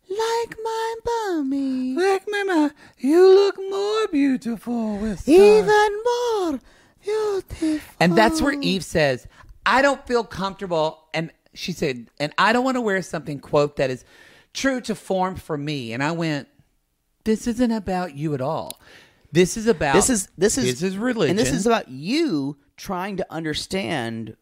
C: Like my mommy.
B: Like my mom. You look more beautiful with
C: even more beautiful.
B: And that's where Eve says, I don't feel comfortable. And she said, and I don't want to wear something, quote, that is true to form for me. And I went, this isn't about you at all. This is about
C: this is
B: religion.
C: And this is about you trying to understand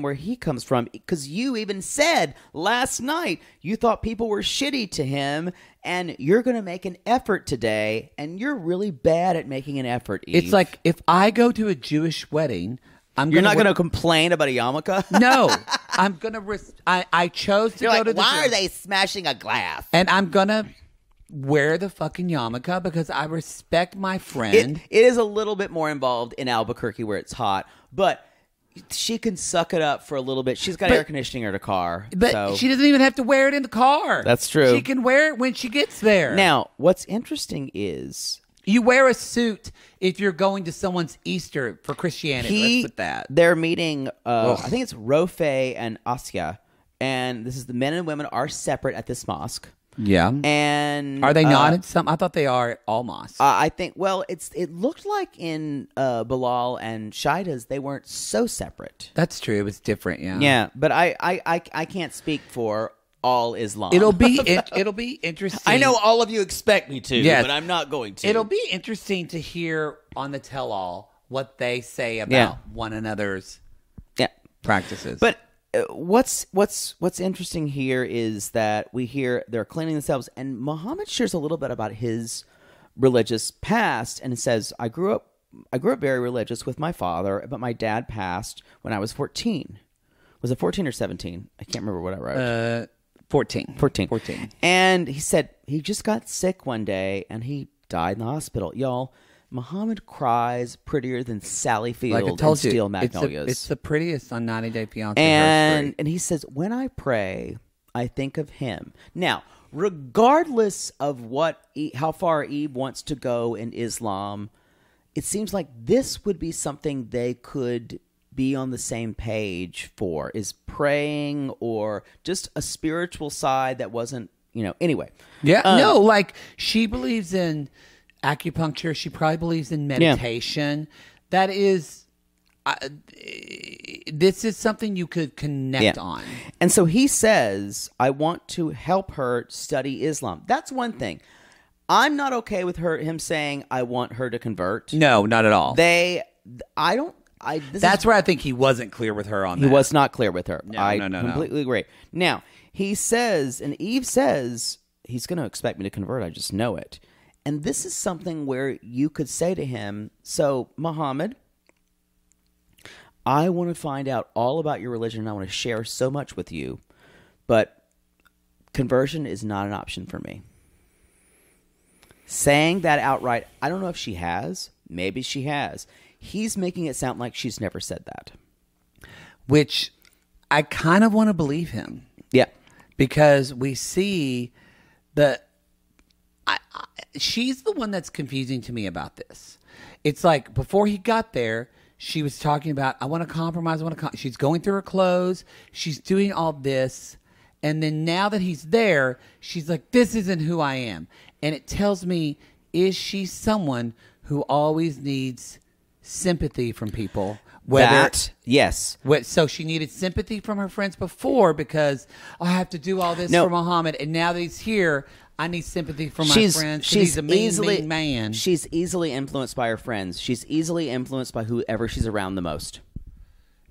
C: where he comes from, because you even said last night you thought people were shitty to him, and you're going to make an effort today, and you're really bad at making an effort, Eve.
B: It's like, if I go to a Jewish wedding,
C: you're not going to complain about a yarmulke?
B: No. I'm going to I chose to
C: you're
B: go
C: like,
B: to the
C: why are they smashing a glass?
B: And I'm going to wear the fucking yarmulke because I respect my friend.
C: It is a little bit more involved in Albuquerque where it's hot, but she can suck it up for a little bit. She's got air conditioning in her car.
B: But
C: so.
B: she doesn't even have to wear it in the car.
C: That's true.
B: She can wear it when she gets there.
C: Now, what's interesting is...
B: You wear a suit if you're going to someone's Easter for Christianity. Let's put that.
C: They're meeting, I think it's Rofe and Asya. And this is the men and women are separate at this mosque.
B: Yeah.
C: And
B: are they not in some? I thought they are at all mosques.
C: I think, well, it looked like in Bilal and Shaeeda's, they weren't so separate.
B: That's true. It was different, yeah.
C: Yeah, but I can't speak for all Islam.
B: It'll be interesting.
C: I know all of you expect me to,
B: yes.
C: but I'm not going to.
B: It'll be interesting to hear on the tell-all what they say about one another's practices.
C: But what's interesting here is that we hear they're cleaning themselves, and Mohamed shares a little bit about his religious past, and it says, I grew up very religious with my father, but my dad passed when I was 14. Was it 14 or 17? I can't remember what I wrote.
B: 14.
C: And he said he just got sick one day and he died in the hospital. Y'all, Mohamed cries prettier than Sally Field
B: like I told
C: and
B: you,
C: Steel Magnolias.
B: It's the prettiest on 90 Day Fiancé.
C: And he says, when I pray, I think of him. Now, regardless of how far Eve wants to go in Islam, it seems like this would be something they could be on the same page for, is praying or just a spiritual side that wasn't, anyway.
B: Yeah, no, like she believes in acupuncture. She probably believes in meditation. Yeah. That is, this is something you could connect on.
C: And so he says, I want to help her study Islam. That's one thing. I'm not okay with him saying, I want her to convert.
B: No, not at all.
C: That's
B: where I think he wasn't clear with her on that.
C: He was not clear with her.
B: No,
C: I completely agree. Now, he says, and Eve says, he's going to expect me to convert. I just know it. And this is something where you could say to him, so, Mohamed, I want to find out all about your religion and I want to share so much with you, but conversion is not an option for me. Saying that outright, I don't know if she has. Maybe she has. He's making it sound like she's never said that.
B: Which I kind of want to believe him.
C: Yeah.
B: Because we see that she's the one that's confusing to me about this. It's like before he got there, she was talking about, I want to compromise. She's going through her clothes. She's doing all this. And then now that he's there, she's like, this isn't who I am. And it tells me, is she someone who always needs sympathy from people?
C: Yes.
B: So she needed sympathy from her friends before because I have to do all this for Mohamed, and now that he's here, I need sympathy from my friends. She's a mean man.
C: She's easily influenced by her friends. She's easily influenced by whoever she's around the most.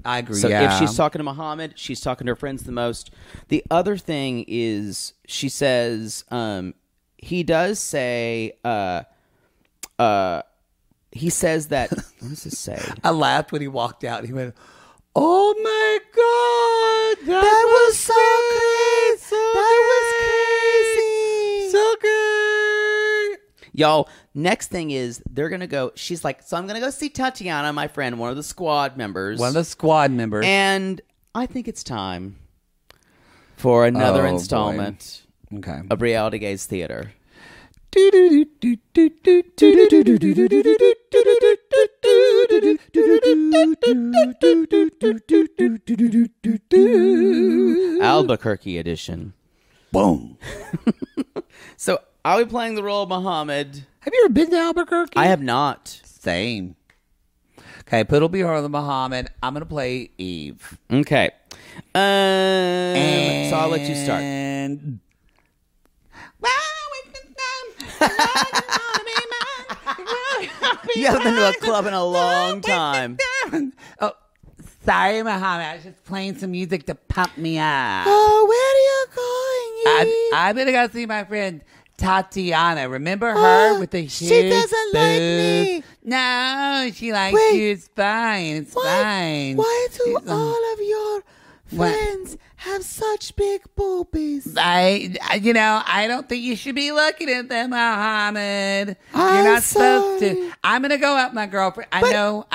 B: I agree.
C: So if she's talking to Mohamed, she's talking to her friends the most. The other thing is, she says, he does say, he says that, what does this say?
B: I laughed when he walked out. He went, oh my God.
C: That was so crazy.
B: So good.
C: Y'all, next thing is they're going to go, she's like, so I'm going to go see Tatiana, my friend, one of the squad members. And I think it's time for another installment of Reality Gaze Theater. Albuquerque edition.
B: Boom.
C: So, I'll be playing the role of Mohamed.
B: Have you ever been to Albuquerque?
C: I have not.
B: Same. Okay, Puddle be her the Mohamed. I'm going to play Eve.
C: Okay. So I'll let you start. You haven't been to a club in a long time.
B: Oh, sorry, Mohamed. I was just playing some music to pump me up.
C: Oh, where are you going?
B: I'm going to go see my friend Tatiana. Remember her with the huge
C: She doesn't like me.
B: No, she likes you. It's fine. It's fine.
C: Why do all of your friends have such big boobies.
B: I don't think you should be looking at them, Mohamed. You're
C: I'm
B: not supposed
C: sorry.
B: to. I'm gonna go out, my girlfriend. I know.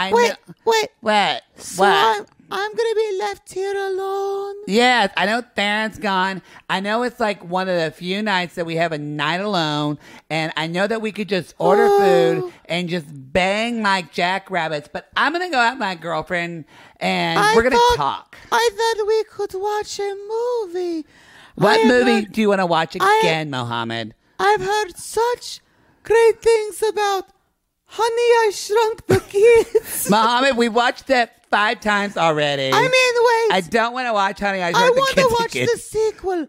C: Wait.
B: What?
C: So
B: What?
C: I'm gonna be left here alone.
B: Yes, I know Theron's gone. I know it's like one of the few nights that we have a night alone, and I know that we could just order food and just bang like jackrabbits. But I'm gonna go out with my girlfriend, and we're gonna talk.
C: I thought we could watch a movie.
B: What movie do you want to watch again, Mohamed?
C: I've heard such great things about Honey, I Shrunk the Kids.
B: Mohamed, we watched that 5 times already.
C: I mean, wait.
B: I don't want to watch Honey, I
C: I
B: Shrunk the
C: want
B: Kids
C: to watch
B: again.
C: the sequel.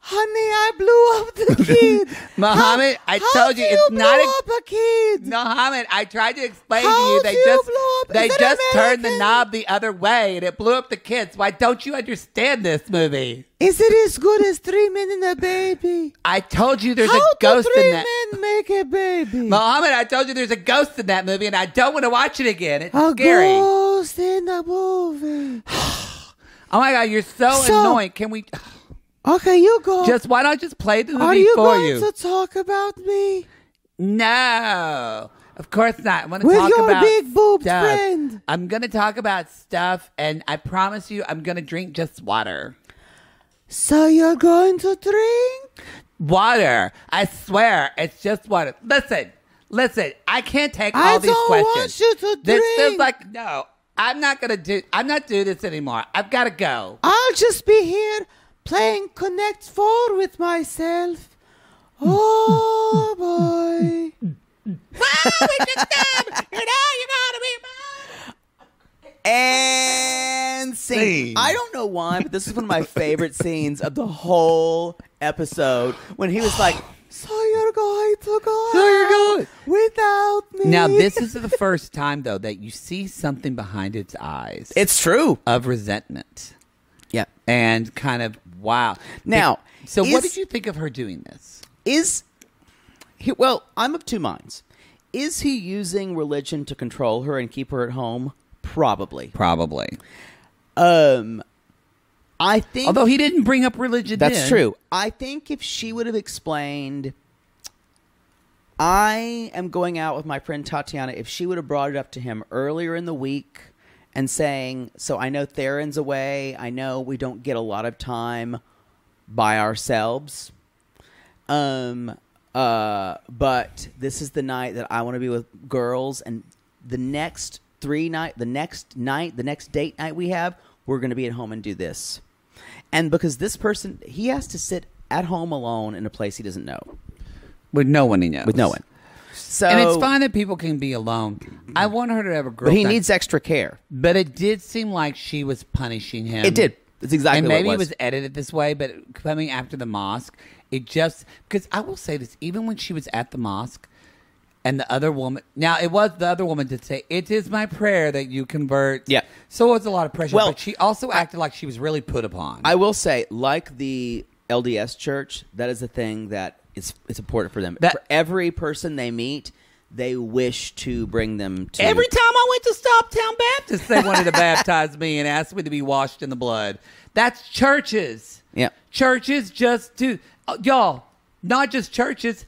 C: Honey, I blew up the kid.
B: Mohamed, I
C: how
B: told
C: do
B: you it's not
C: blow up a kid.
B: Mohamed, I tried to explain
C: How
B: to you.
C: do you blow up?
B: They
C: Is it
B: just turned the
C: American?
B: knob the other way and it blew up the kids. Why don't you understand this movie?
C: Is it as good as 3 Men and a Baby?
B: I told you there's
C: How
B: a ghost
C: do 3
B: in that.
C: men make a baby?
B: Mohamed, I told you there's a ghost in that movie and I don't want to watch it again. It's
C: A
B: scary.
C: ghost in a movie.
B: Oh my God, you're so annoying. Can we
C: Okay, you go.
B: why not just play the movie
C: Are you
B: for
C: going
B: you?
C: to talk about me?
B: No, of course not. I want to
C: With
B: talk
C: your
B: about
C: big boobed
B: stuff.
C: friend.
B: I'm going to talk about stuff, and I promise you, I'm going to drink just water.
C: So you're going to drink?
B: Water. I swear, it's just water. Listen. I can't take all these
C: don't
B: questions.
C: want you to
B: This
C: drink.
B: feels like no. I'm not doing this anymore. I've got to go.
C: I'll just be here playing Connect 4 with myself. Oh, boy. And scene.
B: Scene.
C: I don't know why, but this is one of my favorite scenes of the whole episode when he was like, so you're going to go
B: So you're going.
C: out without me.
B: Now, this is the first time, though, that you see something behind its eyes.
C: It's true.
B: of resentment.
C: Yeah.
B: And kind of, wow.
C: Now,
B: So what
C: is-
B: did you think of her doing this?
C: Well, I'm of two minds. Is he using religion to control her and keep her at home? Probably.
B: Probably.
C: I think...
B: Although he didn't bring up religion
C: That's
B: then.
C: true. I think if she would have explained, I am going out with my friend Tatiana, if she would have brought it up to him earlier in the week and saying, so I know Theron's away. I know we don't get a lot of time by ourselves. But this is the night that I want to be with girls, and the next date night we have, we're going to be at home and do this. And because this person, he has to sit at home alone in a place he doesn't know.
B: With no one he knows.
C: With no one. So,
B: And it's fine that people can be alone. I want her to have a girlfriend.
C: but he needs extra care.
B: But it did seem like she was punishing him.
C: It did. That's exactly
B: and
C: what
B: maybe
C: it
B: it
C: was.
B: was edited this way, but coming after the mosque, it just... Because I will say this, even when she was at the mosque, and the other woman... Now, it was the other woman did say, it is my prayer that you convert.
C: Yeah.
B: So it was a lot of pressure,
C: Well,
B: but she also acted like she was really put upon.
C: I will say, like the LDS church, that is a thing that it's important for them. For every person they meet, they wish to bring them to...
B: Every time I went to Stoptown Baptist, they wanted to baptize me and ask me to be washed in the blood. That's churches.
C: Yeah.
B: Churches just do... y'all, not just churches.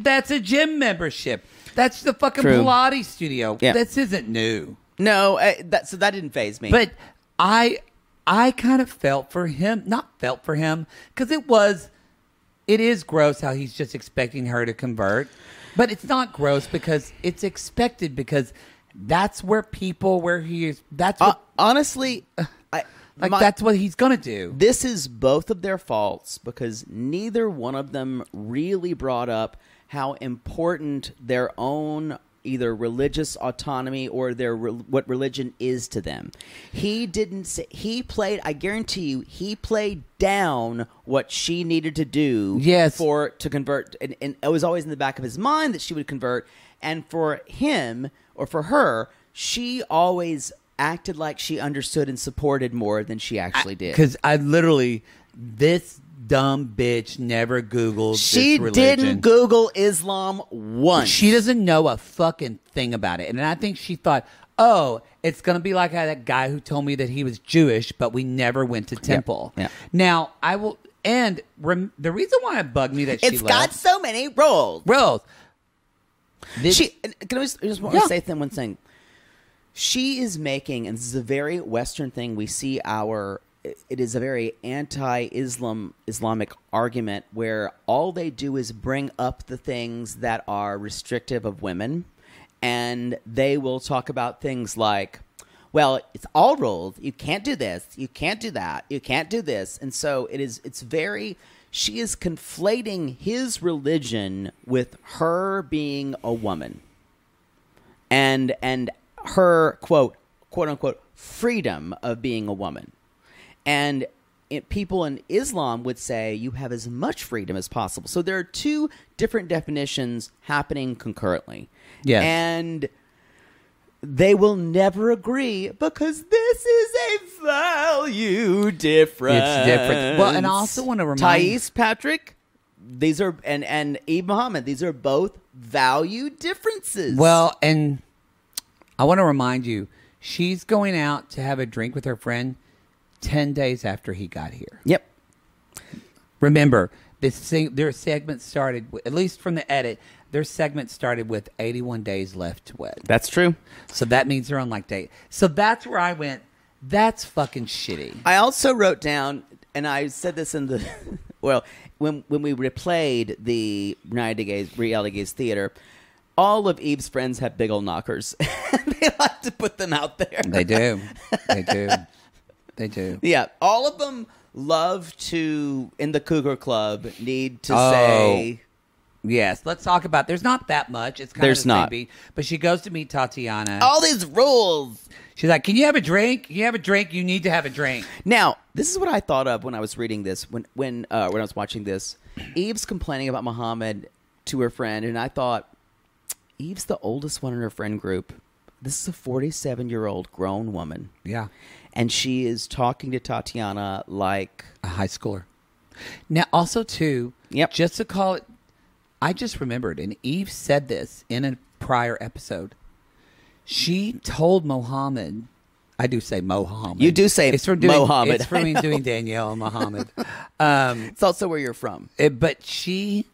B: That's a gym membership. That's the fucking
C: True.
B: Pilates studio.
C: Yeah.
B: This isn't new.
C: No, so that didn't faze me.
B: But I kind of felt for him. Not felt for him. Because it is gross how he's just expecting her to convert. But it's not gross because it's expected because that's where he is. That's what,
C: honestly,
B: that's what he's going to do.
C: this is both of their faults because neither one of them really brought up how important their own either religious autonomy or what religion is to them. He didn't say, I guarantee you, he played down what she needed to do to convert. And it was always in the back of his mind that she would convert. And for him or for her, she always acted like she understood and supported more than she actually did.
B: Because this dumb bitch never Googled
C: She
B: this religion.
C: didn't Google Islam once.
B: She doesn't know a fucking thing about it. And I think she thought, oh, it's going to be like that guy who told me that he was Jewish, but we never went to temple.
C: Yeah.
B: Now, I will, and the reason why it bugged me that she
C: It's got
B: left.
C: so many roles. Can I just want to say one thing? She is making, and this is a very Western thing, we see it is a very anti-Islamic argument where all they do is bring up the things that are restrictive of women, and they will talk about things like, well, it's all rules. You can't do this. You can't do that. You can't do this. And so she is conflating his religion with her being a woman and her, quote unquote, freedom of being a woman. And people in Islam would say you have as much freedom as possible. So there are two different definitions happening concurrently.
B: Yes.
C: And they will never agree because this is a value difference.
B: It's different. Well, and I also want to remind
C: Thaís, Patrick, these are and Eve Mohamed, these are both value differences.
B: Well, and I want to remind you, she's going out to have a drink with her friend 10 days after he got here.
C: Yep.
B: Remember, their segment started, at least from the edit, their segment started with 81 days left to wed.
C: That's true.
B: So that means they're on like day. So that's where I went, that's fucking shitty.
C: I also wrote down, and I said this in the, well, when we replayed the Reality Gaze Theater, all of Eve's friends have big old knockers. They like to put them out there.
B: They do. They do. They do.
C: Yeah, all of them love to, in the Cougar Club, need to say...
B: Yes, let's talk about. There's not that much. It's kind
C: There's
B: of the
C: not.
B: same beat, but she goes to meet Tatiana.
C: All these rules.
B: She's like, "Can you have a drink? Can you have a drink? You need to have a drink."
C: Now, this is what I thought of when I was reading this. When I was watching this, Eve's complaining about Mohamed to her friend, and I thought, Eve's the oldest one in her friend group. This is a 47-year-old grown woman.
B: Yeah,
C: and she is talking to Tatiana like
B: a high schooler. Now, also too,
C: Yep.
B: just to call it. I just remembered, and Eve said this in a prior episode. She told Mohamed, I do say Mohamed.
C: You do say Mohamed.
B: It's from doing Danielle and Mohamed.
C: It's also where you're from.
B: But she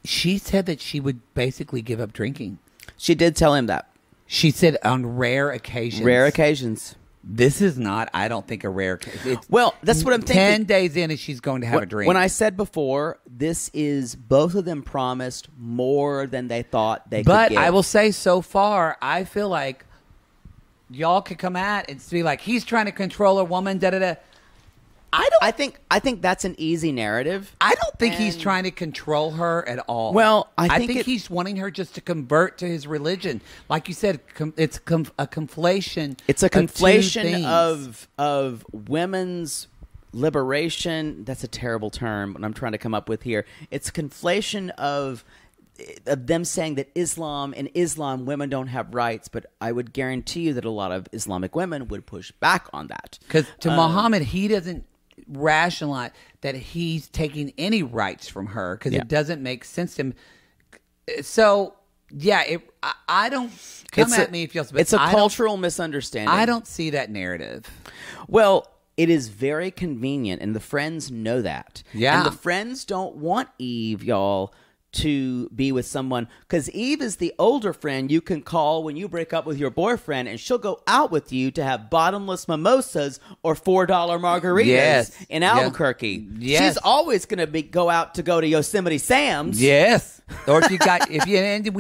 B: said that she would basically give up drinking.
C: She did tell him that.
B: She said on rare occasions.
C: Rare occasions.
B: This is not, I don't think, a rare case.
C: Well, that's what I'm thinking.
B: 10 days in and she's going to have a drink.
C: When I said before, this is, both of them promised more than they thought they could
B: But
C: give.
B: I will say, so far, I feel like y'all could come at and be like, he's trying to control a woman, da-da-da.
C: I think that's an easy narrative.
B: I don't think he's trying to control her at all.
C: Well, I think
B: he's wanting her just to convert to his religion. Like you said, it's a conflation.
C: It's a
B: of two
C: conflation
B: things.
C: of women's liberation. That's a terrible term, what I'm trying to come up with here. It's a conflation of them saying that in Islam, women don't have rights, but I would guarantee you that a lot of Islamic women would push back on that.
B: Because to Mohammed, he doesn't rationalize that he's taking any rights from her because it doesn't make sense to him. So, yeah, I don't come at me if you'll.
C: It's a cultural misunderstanding.
B: I don't see that narrative.
C: Well, it is very convenient, and the friends know that.
B: Yeah.
C: And the friends don't want Eve, y'all, to be with someone, because Eve is the older friend you can call when you break up with your boyfriend, and she'll go out with you to have bottomless mimosas or $4 margaritas in Albuquerque.
B: Yes.
C: She's always going to go out to Yosemite Sam's.
B: Yes. Or when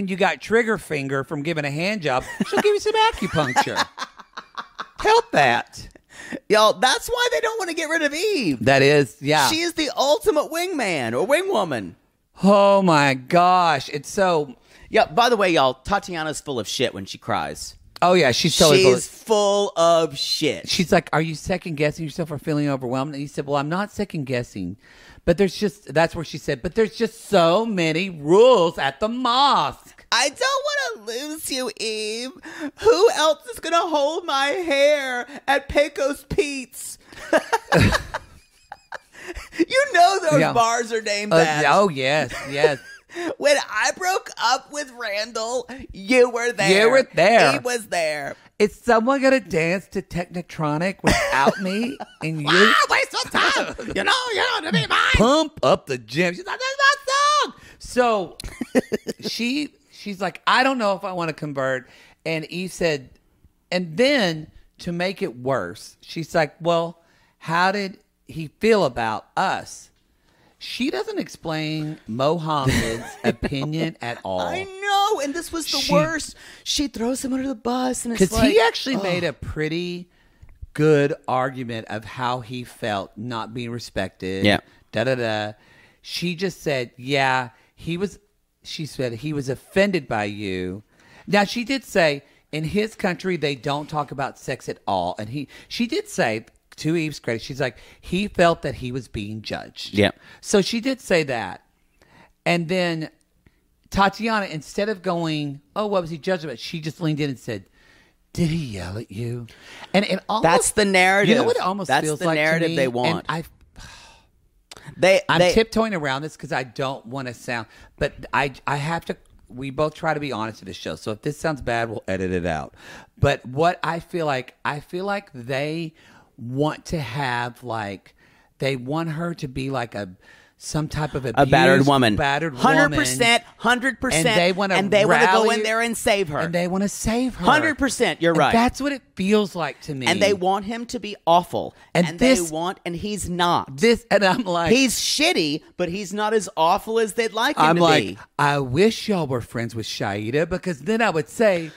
B: you got trigger finger from giving a hand job, she'll give you some acupuncture. Help that.
C: Y'all, that's why they don't want to get rid of Eve.
B: That is, yeah.
C: She is the ultimate wingman or wingwoman.
B: Oh my gosh. It's so.
C: Yeah, by the way, y'all, Tatiana's full of shit when she cries.
B: Oh, yeah. She's totally
C: full of shit.
B: She's like, are you second guessing yourself or feeling overwhelmed? And he said, well, I'm not second guessing. But that's where she said, but there's just so many rules at the mosque.
C: I don't want to lose you, Eve. Who else is going to hold my hair at Pecos Pete's? You know those bars are named that.
B: Oh, yes, yes.
C: When I broke up with Randall. You were there.
B: You were there.
C: He was there.
B: Is someone gonna dance to Technotronic without me? And you
C: waste of time. You know, to be mine.
B: pump up the gym. She's like, that's my song. So she's like, I don't know if I want to convert. And Eve said, and then to make it worse, she's like, well, how did he feel about us? She doesn't explain Mohamed's opinion at all.
C: I know, and this was the worst. She throws him under the bus, and it's
B: because
C: like,
B: he actually made a pretty good argument of how he felt not being respected.
C: Yeah.
B: Da da da. She just said, yeah, he was. She said he was offended by you. Now she did say in his country they don't talk about sex at all, and she did say, to Eve's credit, she's like, he felt that he was being judged.
C: Yeah.
B: So she did say that. And then Tatiana, instead of going, oh, what was he judged about? She just leaned in and said, did he yell at you? And it almost,
C: that's the narrative.
B: You know what it almost
C: that's
B: feels
C: the
B: like
C: narrative
B: to me?
C: they want.
B: And
C: I'm
B: tiptoeing around this because I don't want to sound, but I have to. We both try to be honest to this show. So if this sounds bad, we'll edit it out. But what I feel like they want to have, like, they want her to be like some type of abused,
C: battered woman.
B: 100%,
C: 100%.
B: And they want to
C: go in there and save her.
B: And they want to save her.
C: 100%. You're right.
B: That's what it feels like to me.
C: And they want him to be awful. And he's not.
B: And I'm like,
C: he's shitty, but he's not as awful as they'd like him to be.
B: I wish y'all were friends with Shaeeda, because then I would say,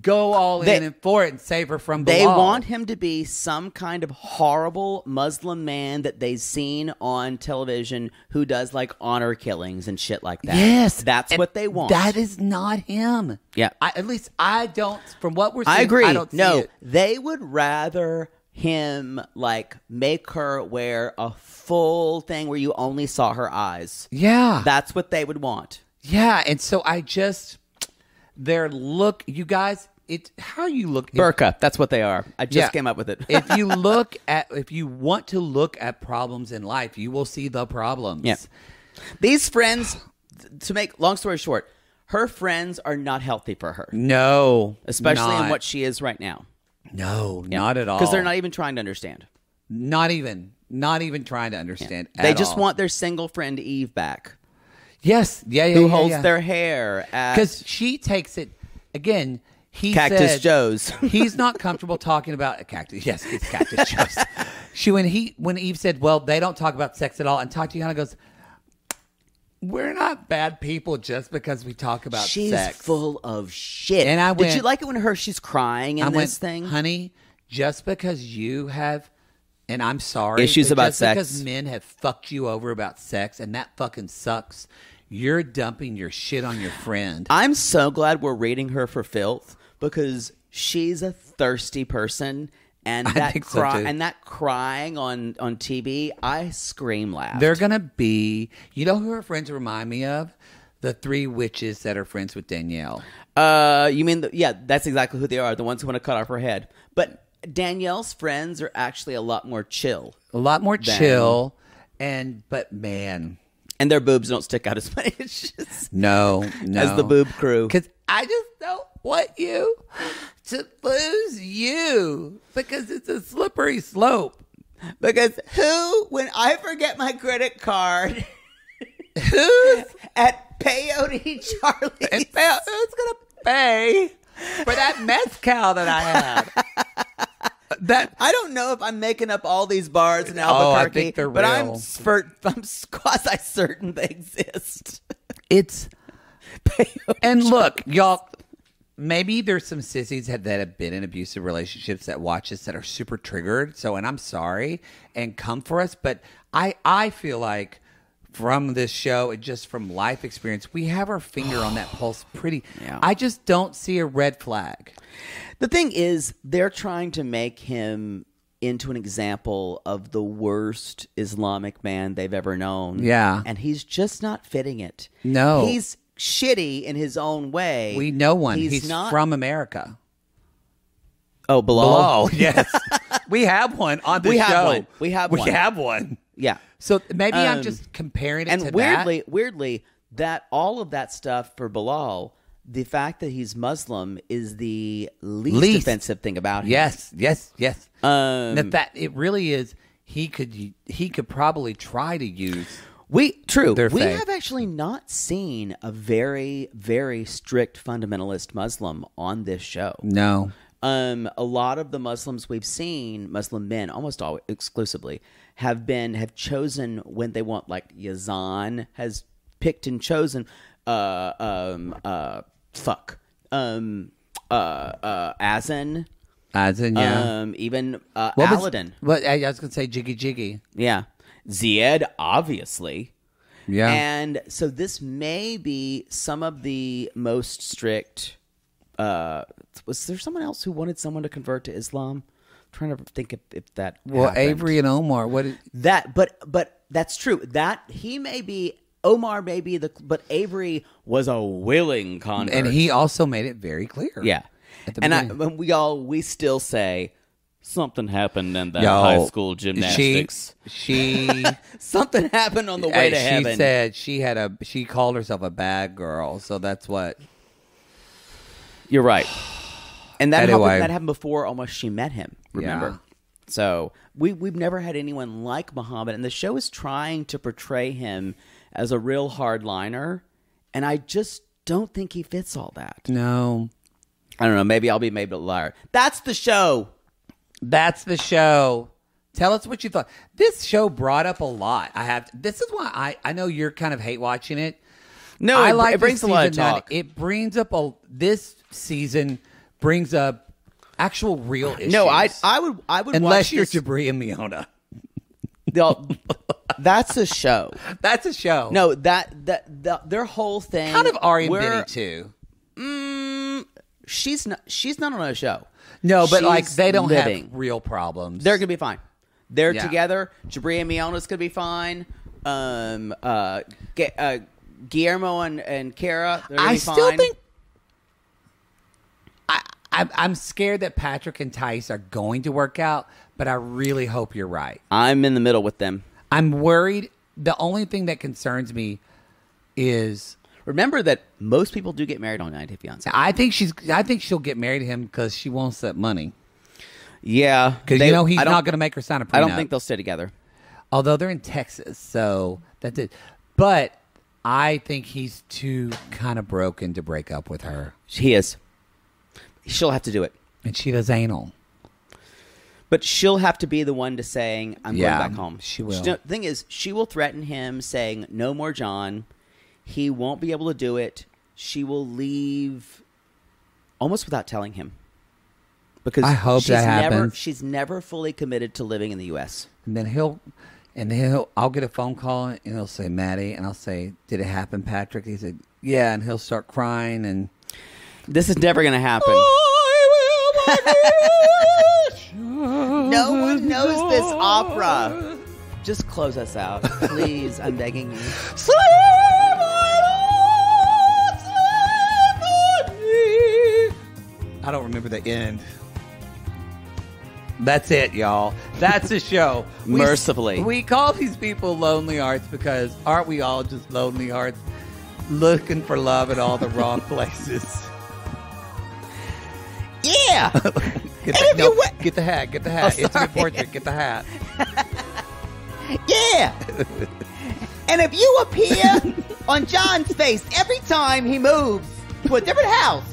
B: go all in and for it and save her from Bilal.
C: They want him to be some kind of horrible Muslim man that they've seen on television who does like honor killings and shit like that.
B: Yes.
C: That's what they want.
B: That is not him.
C: Yeah.
B: At least I don't, from what we're seeing,
C: I agree.
B: I don't see it.
C: They would rather him like make her wear a full thing where you only saw her eyes.
B: Yeah.
C: That's what they would want.
B: Yeah. And so you guys, how you look.
C: Burqa, that's what they are. I just came up with it.
B: if you want to look at problems in life, you will see the problems.
C: Yeah. These friends, to make long story short, her friends are not healthy for her.
B: No.
C: Especially in what she is right now.
B: No, not at all.
C: Because they're not even trying to understand.
B: Not even trying to understand at all.
C: They just want their single friend Eve back.
B: Yes. Yeah.
C: Who holds their hair.
B: Because she takes it, again, he
C: Cactus
B: said,
C: Joe's.
B: He's not comfortable talking about cactus. Yes, it's Cactus Joe's. When Eve said, well, they don't talk about sex at all. And Tatiana goes, we're not bad people just because we talk about sex.
C: She's full of shit.
B: And
C: did you like it when she's crying in this thing?
B: Honey, just because you have, and I'm sorry,
C: issues about
B: just
C: sex.
B: because men have fucked you over about sex, and that fucking sucks, you're dumping your shit on your friend.
C: I'm so glad we're rating her for filth, because she's a thirsty person, and that crying on TV, I scream laughed.
B: They're gonna be, you know who her friends remind me of? The three witches that are friends with Danielle.
C: You mean that's exactly who they are. The ones who want to cut off her head. But Danielle's friends are actually a lot more chill.
B: But man.
C: And their boobs don't stick out as much as
B: the
C: boob crew.
B: Because I just don't want you to lose you, because it's a slippery slope.
C: Because when I forget my credit card, who's at Peyote Charlie's?
B: Who's going to pay for that mezcal that I had?
C: I don't know if I'm making up all these bars in Albuquerque,
B: I think they're
C: but
B: real.
C: I'm quasi certain they exist.
B: And look, y'all, maybe there's some sissies that have been in abusive relationships that watch us that are super triggered. And I'm sorry, and come for us. But I feel like from this show and just from life experience, we have our finger on that pulse pretty.
C: Yeah.
B: I just don't see a red flag.
C: The thing is, they're trying to make him into an example of the worst Islamic man they've ever known.
B: Yeah.
C: And he's just not fitting it.
B: No.
C: He's shitty in his own way.
B: We know one. He's
C: not
B: from America.
C: Oh, Bilal?
B: Yes. We have one on the show.
C: We have one.
B: We have one.
C: Yeah.
B: So maybe I'm just comparing it to
C: and weirdly, that all of that stuff for Bilal, the fact that he's Muslim is the least offensive thing about him.
B: Yes. That it really is. He could probably try to use.
C: We
B: faith.
C: have actually not seen a very, very strict fundamentalist Muslim on this show.
B: No.
C: A lot of the Muslims we've seen, Muslim men, almost all exclusively, have chosen when they want. Like Yazan has picked and chosen. Azan.
B: Yeah.
C: Even Aladdin.
B: I was going to say Jiggy.
C: Yeah. Zied, obviously.
B: Yeah.
C: And so this may be some of the most strict. Was there someone else who wanted someone to convert to Islam? I'm trying to think if that.
B: Well,
C: happened.
B: Avery and Omar.
C: But that's true. That he may be. Omar may be but Avery was a willing convert,
B: and he also made it very clear.
C: Yeah. And we still say something happened in that high school gymnastics.
B: She
C: something happened on the way to heaven.
B: She said she called herself a bad girl, so that's what.
C: You're right. And that
B: Anyway.
C: happened before almost she met him. Remember?
B: Yeah.
C: So we've never had anyone like Mohamed, and the show is trying to portray him as a real hardliner, and I just don't think he fits all that.
B: No.
C: I don't know. Maybe I'll be made a liar. That's the show.
B: Tell us what you thought. This show brought up a lot. This is why I know you're kind of hate watching it.
C: No,
B: I like
C: it brings a lot of talk.
B: It brings up this season brings up actual real issues.
C: No, I would
B: unless
C: watch
B: you're
C: this.
B: Jibri and Miona.
C: That's a show.
B: That's a show.
C: No, their whole thing
B: Kind of Ari and Bini too.
C: She's not on a show.
B: No, but
C: She's
B: they don't
C: living.
B: have real problems.
C: They're gonna be fine. They're
B: Yeah.
C: together. Jibri and Miona's gonna be fine. Guillermo and Kara. They're gonna
B: I
C: be
B: still
C: fine.
B: think I'm scared that Patrick and Thaís are going to work out, but I really hope you're right.
C: I'm in the middle with them.
B: I'm worried. The only thing that concerns me is
C: Remember that most people do get married on 90 Day Fiancé.
B: I think she'll get married to him because she wants that money.
C: Yeah,
B: Because he's not going to make her sign a prenup.
C: I don't think they'll stay together.
B: Although they're in Texas, so that's it. But I think he's too kind of broken to break up with her.
C: He is. She'll have to do it.
B: And she does anal.
C: But she'll have to be the one to saying, I'm
B: Yeah,
C: going back home.
B: she will.
C: The thing is, she will threaten him saying, no more John. He won't be able to do it. She will leave almost without telling him. Because
B: I hope that happens.
C: She's never fully committed to living in the U.S.
B: And then I'll get a phone call and he'll say, Maddie, and I'll say, did it happen, Patrick? He said, yeah, and he'll start crying and
C: This is never going to happen. No one knows this opera. Just close us out, please. I'm begging you.
B: I don't remember the end. That's it, y'all. That's the show.
C: Mercifully.
B: We call these people lonely hearts because aren't we all just lonely hearts looking for love in all the wrong places?
C: Yeah.
B: Get the hat. Get the hat.
C: Oh,
B: It's a
C: sorry.
B: portrait. Get the hat.
C: Yeah. And if you appear on John's face every time he moves to a different house,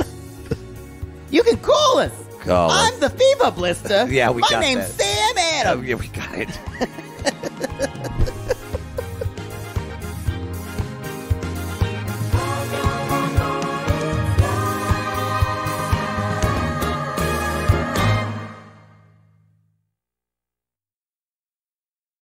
C: you can call us.
B: Call us.
C: I'm the fever blister.
B: Yeah, we got
C: My name's
B: that.
C: Sam Adams.
B: Oh, yeah, we got it.